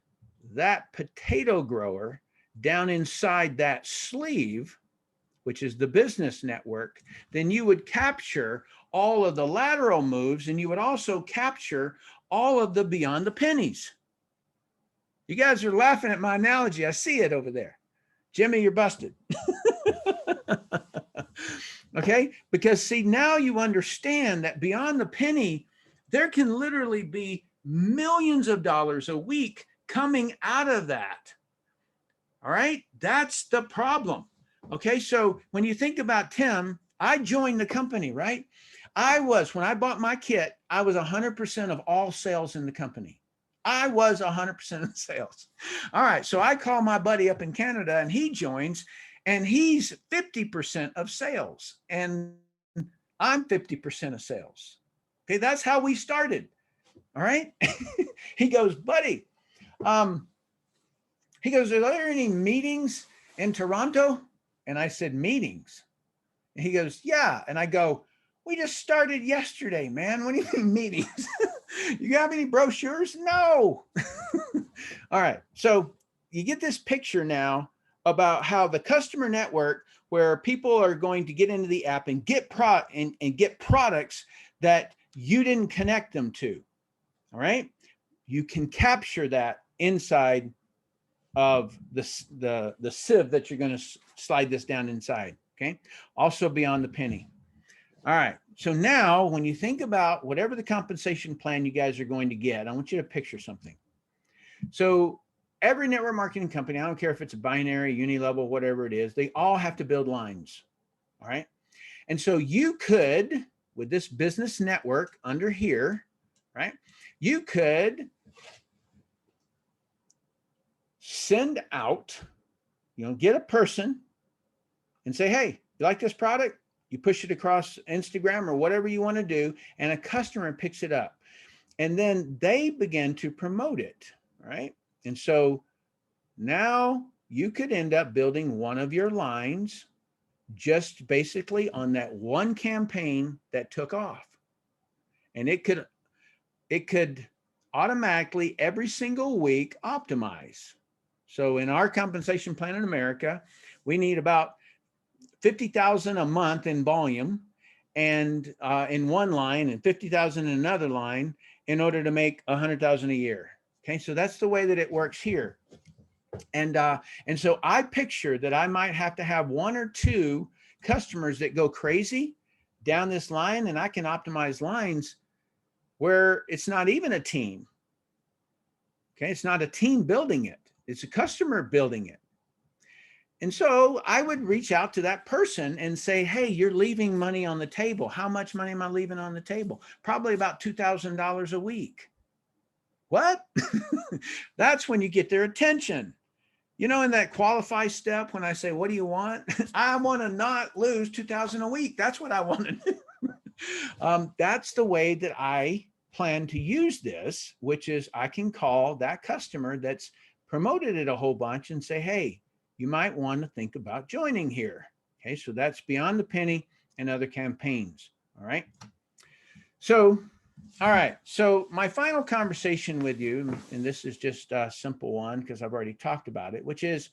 that potato grower down inside that sleeve, which is the business network, then you would capture all of the lateral moves and you would also capture all of the beyond the pennies. You guys are laughing at my analogy. I see it over there. Jimmy, you're busted. Okay, because see, now you understand that beyond the penny, there can literally be millions of dollars a week coming out of that. All right, that's the problem. Okay, so when you think about Tim, I joined the company, right? When I bought my kit, I was 100% of all sales in the company. I was 100% of sales. All right, so I call my buddy up in Canada and he joins and he's 50% of sales and I'm 50% of sales. Okay, that's how we started. All right. He goes, buddy, he goes, are there any meetings in Toronto? And I said, meetings? And he goes, yeah. And I go, we just started yesterday, man. What do you mean meetings? You have any brochures? No. All right. So you get this picture now about how the customer network, where people are going to get into the app and get get products that you didn't connect them to. All right. You can capture that inside of the sieve that you're going to slide this down inside. Okay. Also beyond the penny. All right. So now when you think about whatever the compensation plan you guys are going to get, I want you to picture something. So every network marketing company, I don't care if it's a binary, unilevel, whatever it is, they all have to build lines. All right. And so you could, with this business network under here, right, you could send out, get a person and say, hey, you like this product? You push it across Instagram or whatever you want to do, and a customer picks it up. And then they begin to promote it, right? And so now you could end up building one of your lines just basically on that one campaign that took off. And it could automatically every single week optimize. So in our compensation plan in America, we need about 50,000 a month in volume and in one line and 50,000 in another line in order to make 100,000 a year. Okay, so that's the way that it works here. And so I picture that I might have to have 1 or 2 customers that go crazy down this line, and I can optimize lines where it's not even a team. Okay, it's not a team building it. It's a customer building it. And so I would reach out to that person and say, hey, you're leaving money on the table. How much money am I leaving on the table? Probably about $2,000 a week. What? That's when you get their attention. You know, in that qualify step, when I say, what do you want? I want to not lose $2,000 a week. That's what I want to do. That's the way that I plan to use this, which is I can call that customer that's promoted it a whole bunch and say, hey, you might want to think about joining here. Okay, so that's Beyond the Penny and other campaigns. All right. So, all right. So my final conversation with you, and this is just a simple one because I've already talked about it, which is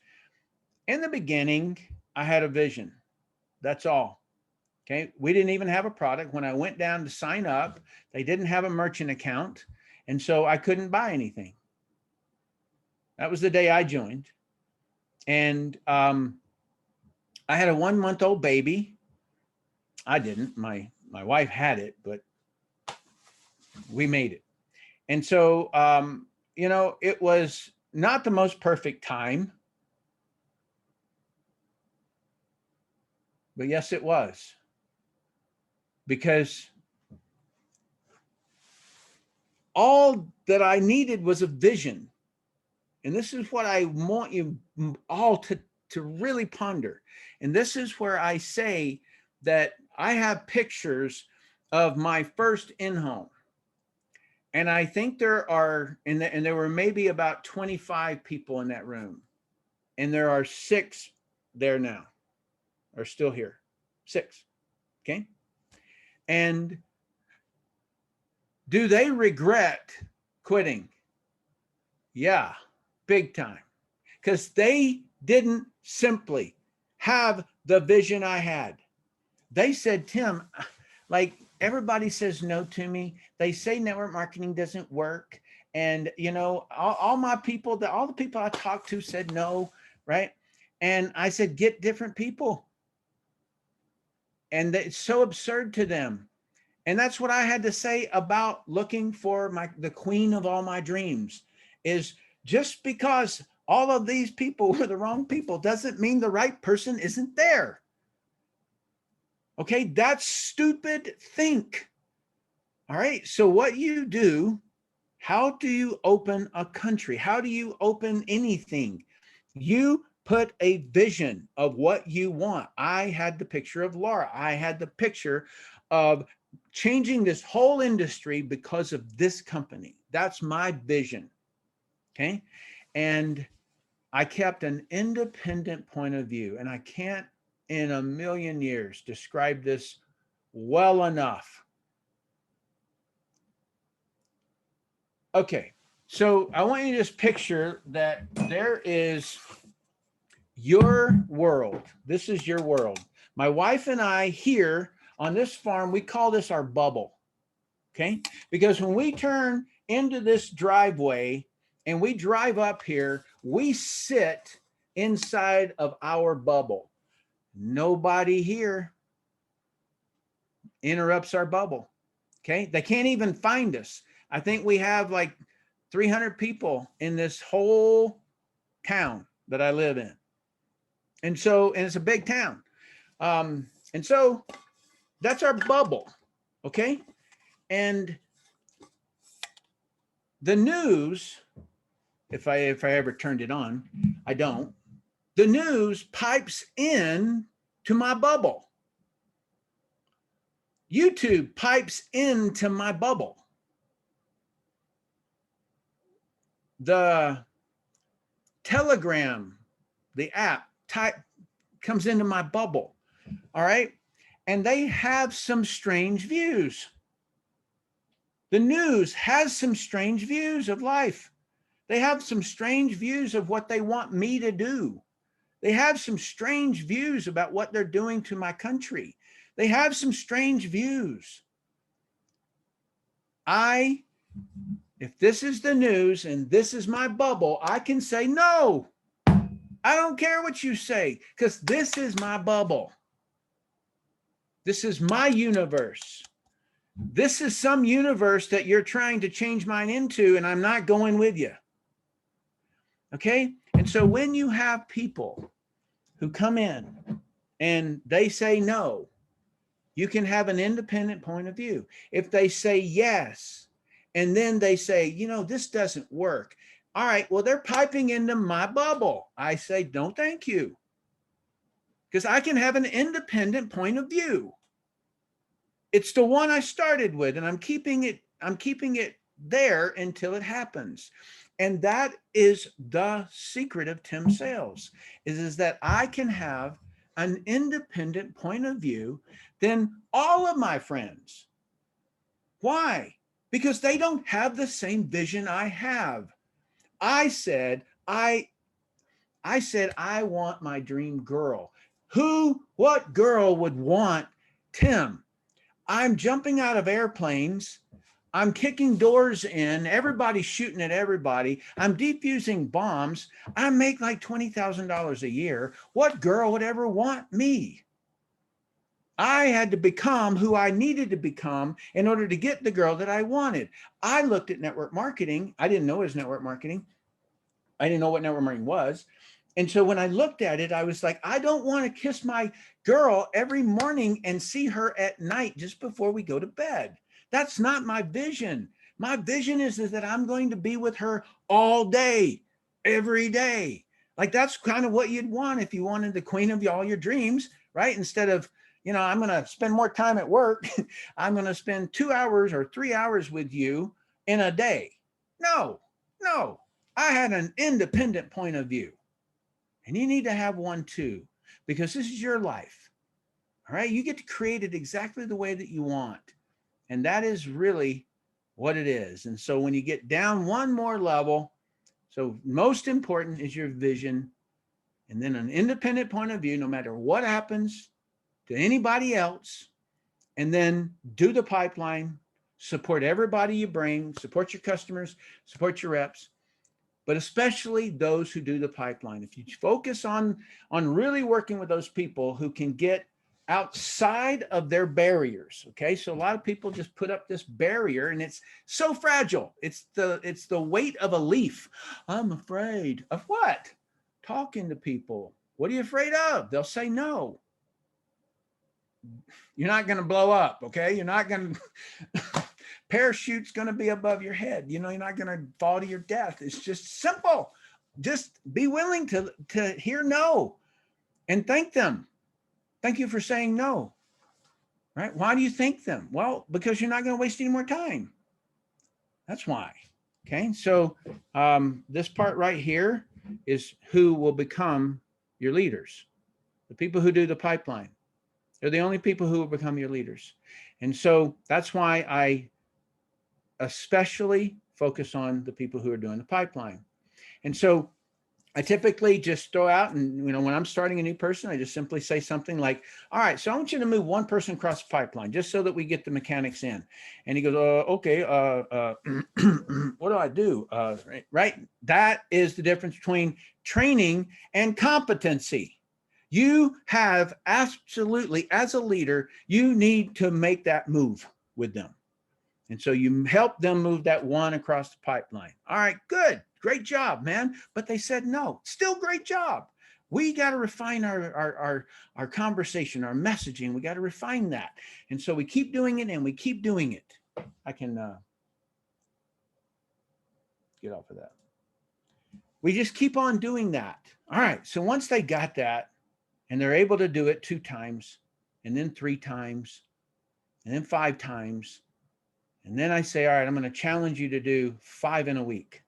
in the beginning, I had a vision. That's all. Okay. We didn't even have a product. When I went down to sign up, they didn't have a merchant account. And so I couldn't buy anything. That was the day I joined. And I had a 1-month-old baby. I didn't. My wife had it, but we made it. And so, you know, it was not the most perfect time. But yes, it was. Because all that I needed was a vision. And this is what I want you all to really ponder. And this is where I say that I have pictures of my first in-home. And I think there are, and there were maybe about 25 people in that room. And there are 6 there now, are still here. 6, okay? And do they regret quitting? Yeah. Big time, because they didn't simply have the vision I had. They said, Tim, like everybody says no to me. They say network marketing doesn't work. And, you know, all my people, all the people I talked to said no, right? And I said, get different people. And it's so absurd to them. And that's what I had to say about looking for the queen of all my dreams is, just because all of these people were the wrong people doesn't mean the right person isn't there. Okay, that's stupid think. All right, so what you do, how do you open a country? How do you open anything? You put a vision of what you want. I had the picture of Laura. I had the picture of changing this whole industry because of this company. That's my vision. Okay. And I kept an independent point of view, and I can't in a million years describe this well enough. Okay. So I want you to just picture that there is your world. This is your world. My wife and I here on this farm, we call this our bubble. Okay. Because when we turn into this driveway, and we drive up here, we sit inside of our bubble. Nobody here interrupts our bubble. Okay. They can't even find us. I think we have like 300 people in this whole town that I live in. And so, and it's a big town. And so that's our bubble. Okay. And the news, if I ever turned it on, I don't. The news pipes in to my bubble. YouTube pipes into my bubble. The Telegram, the app, comes into my bubble. All right. And they have some strange views. The news has some strange views of life. They have some strange views of what they want me to do. They have some strange views about what they're doing to my country. They have some strange views. If this is the news and this is my bubble, I can say, no, I don't care what you say, because this is my bubble. This is my universe. This is some universe that you're trying to change mine into, and I'm not going with you. Okay. And so when you have people who come in and they say no, you can have an independent point of view. If they say yes, and then they say, you know, this doesn't work. All right, well, they're piping into my bubble. I say, no, thank you. Because I can have an independent point of view. It's the one I started with, and I'm keeping it there until it happens. And that is the secret of Tim Sales, is that I can have an independent point of view than all of my friends. Why? Because they don't have the same vision I have. I said, I want my dream girl. What girl would want Tim? I'm jumping out of airplanes. I'm kicking doors in. Everybody's shooting at everybody. I'm defusing bombs. I make like $20,000 a year. What girl would ever want me? I had to become who I needed to become in order to get the girl that I wanted. I looked at network marketing. I didn't know it was network marketing. I didn't know what network marketing was. And so when I looked at it, I was like, I don't want to kiss my girl every morning and see her at night just before we go to bed. That's not my vision. My vision is that I'm going to be with her all day, every day. Like that's kind of what you'd want if you wanted the queen of all your dreams, right? Instead of, you know, I'm going to spend more time at work. I'm going to spend 2 hours or 3 hours with you in a day. No. I had an independent point of view. And you need to have one too, because this is your life. All right. You get to create it exactly the way that you want. And that is really what it is. And so when you get down one more level, so most important is your vision, and then an independent point of view, no matter what happens to anybody else, and then do the pipeline, support everybody you bring, support your customers, support your reps, but especially those who do the pipeline. If you focus on really working with those people who can get outside of their barriers, okay? So a lot of people just put up this barrier and it's so fragile. It's the weight of a leaf. I'm afraid of what? Talking to people. What are you afraid of? They'll say no. You're not going to blow up, okay? You're not going to, parachute's going to be above your head. You know, you're not going to fall to your death. It's just simple. Just be willing to hear no and thank them. Thank you for saying no, right? Why do you thank them? Well, because you're not going to waste any more time. That's why, okay? So this part right here is who will become your leaders. The people who do the pipeline. They're the only people who will become your leaders. And so that's why I especially focus on the people who are doing the pipeline. And so I typically just throw out, and you know, when I'm starting a new person, I just simply say something like, all right, so I want you to move one person across the pipeline just so that we get the mechanics in. And he goes, okay, what do I do? Right? That is the difference between training and competency. You have absolutely, as a leader, you need to make that move with them. And so you help them move that one across the pipeline. All right, good. Great job, man. But they said no. Still great job. We got to refine our conversation, our messaging. We got to refine that. And so we keep doing it and we keep doing it. I can get off of that. We just keep on doing that. All right. So once they got that, and they're able to do it 2 times, and then 3 times, and then 5 times. And then I say, all right, I'm going to challenge you to do 5 in a week.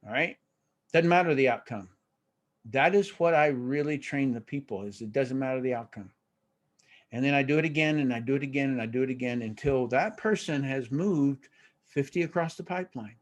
All right. Doesn't matter the outcome. That is what I really train the people, is it doesn't matter the outcome. And then I do it again, and I do it again, and I do it again until that person has moved 50 across the pipeline.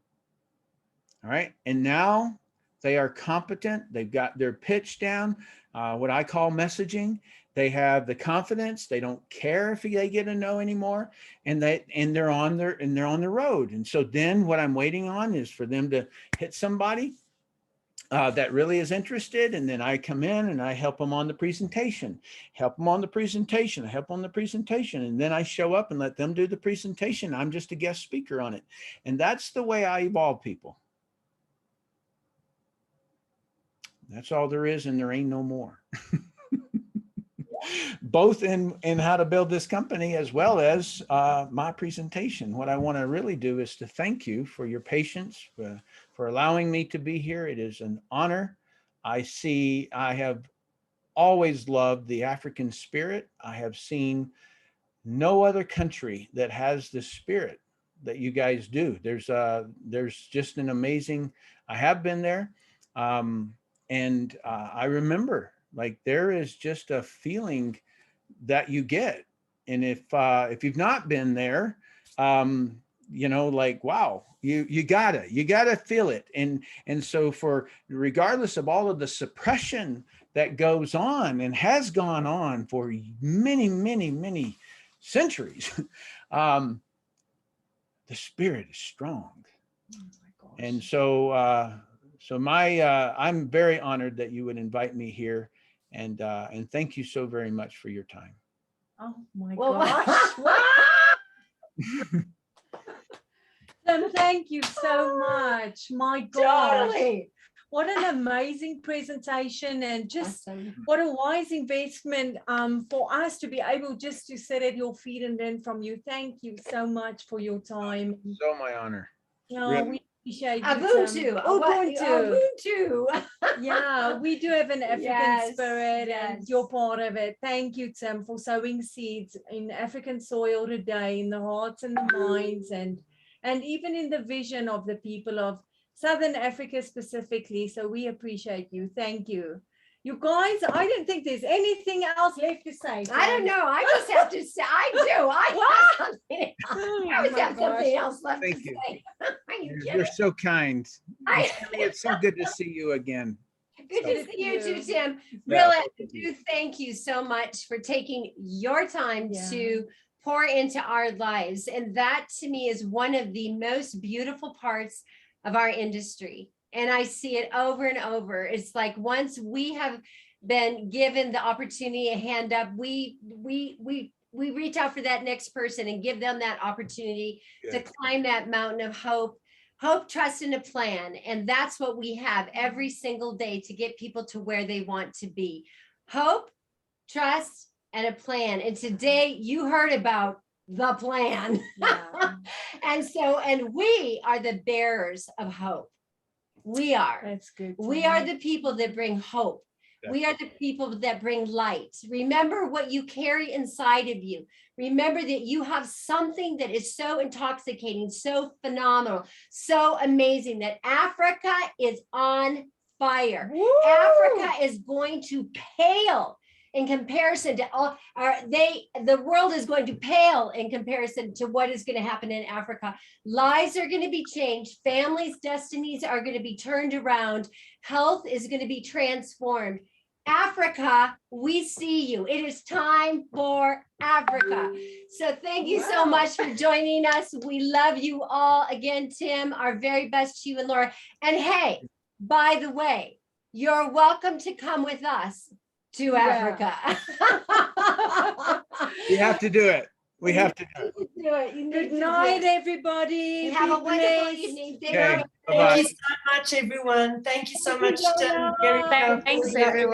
All right. And now they are competent. They've got their pitch down, what I call messaging. They have the confidence. They don't care if they get a no anymore, and they're on the road. And so then what I'm waiting on is for them to hit somebody that really is interested, and then I come in and I help them on the presentation, and then I show up and let them do the presentation. I'm just a guest speaker on it, and that's the way I evolve people. That's all there is, and there ain't no more. Both in how to build this company as well as my presentation. What I want to really do is to thank you for your patience, for allowing me to be here. It is an honor. I have always loved the African spirit. I have seen no other country that has the spirit that you guys do. There's just an amazing, I have been there. And I remember, like, there is just a feeling that you get. And if you've not been there, you know, like, wow, you gotta feel it. And so regardless of all of the suppression that goes on and has gone on for many centuries, the spirit is strong. Oh my gosh. And so I'm very honored that you would invite me here, and thank you so very much for your time. Oh my gosh. Thank you so much. My gosh. Totally. What an amazing presentation, and just Awesome. what a wise investment for us to be able just to sit at your feet and learn from you. Thank you so much for your time. So my honor. No, Really. we appreciate Ubuntu. Ubuntu. Yeah, we do have an African Yes, spirit, yes. and you're part of it. Thank you, Tim, for sowing seeds in African soil today, in the hearts and the minds, and even in the vision of the people of Southern Africa specifically. So we appreciate you. Thank you. You guys, I don't think there's anything else left to say. I don't know. I just have to say, I do. I have something else. Oh I always my have something gosh. else left Thank to you. say. Are you You're kidding? so kind. I- It's so good to see you again. Good to see you too, Tim. Yeah, Really, both I of you. do thank you so much for taking your time Yeah. to pour into our lives. And that to me is one of the most beautiful parts of our industry. And I see it over and over. It's like once we have been given the opportunity, a hand up, we reach out for that next person and give them that opportunity to Good. climb that mountain of hope, trust, and a plan. And that's what we have every single day to get people to where they want to be. Hope, trust, and a plan. And today you heard about the plan. Yeah. And we are the bearers of hope. We are. That's good. We Tim. are the people that bring hope. We are the people that bring light. Remember what you carry inside of you. Remember that you have something that is so intoxicating, so phenomenal, so amazing, that Africa is on fire. Woo! Africa is going to pale in comparison to all the world is going to pale in comparison to what is going to happen in Africa. Lives are going to be changed. Families' destinies are going to be turned around. Health is going to be transformed. Africa, we see you. It is time for Africa. So thank you so much for joining us. We love you all. Again, Tim, our very best to you and Laura. And hey, by the way, you're welcome to come with us to Africa. We have to do it. We have to do it. Do it. You need Good to night, do it. everybody. Have a Be wonderful blessed. evening. Okay. Thank Bye-bye. you so much, everyone. Thank you so much, Tim, Bye. Erika, Thanks, Corlia, everyone.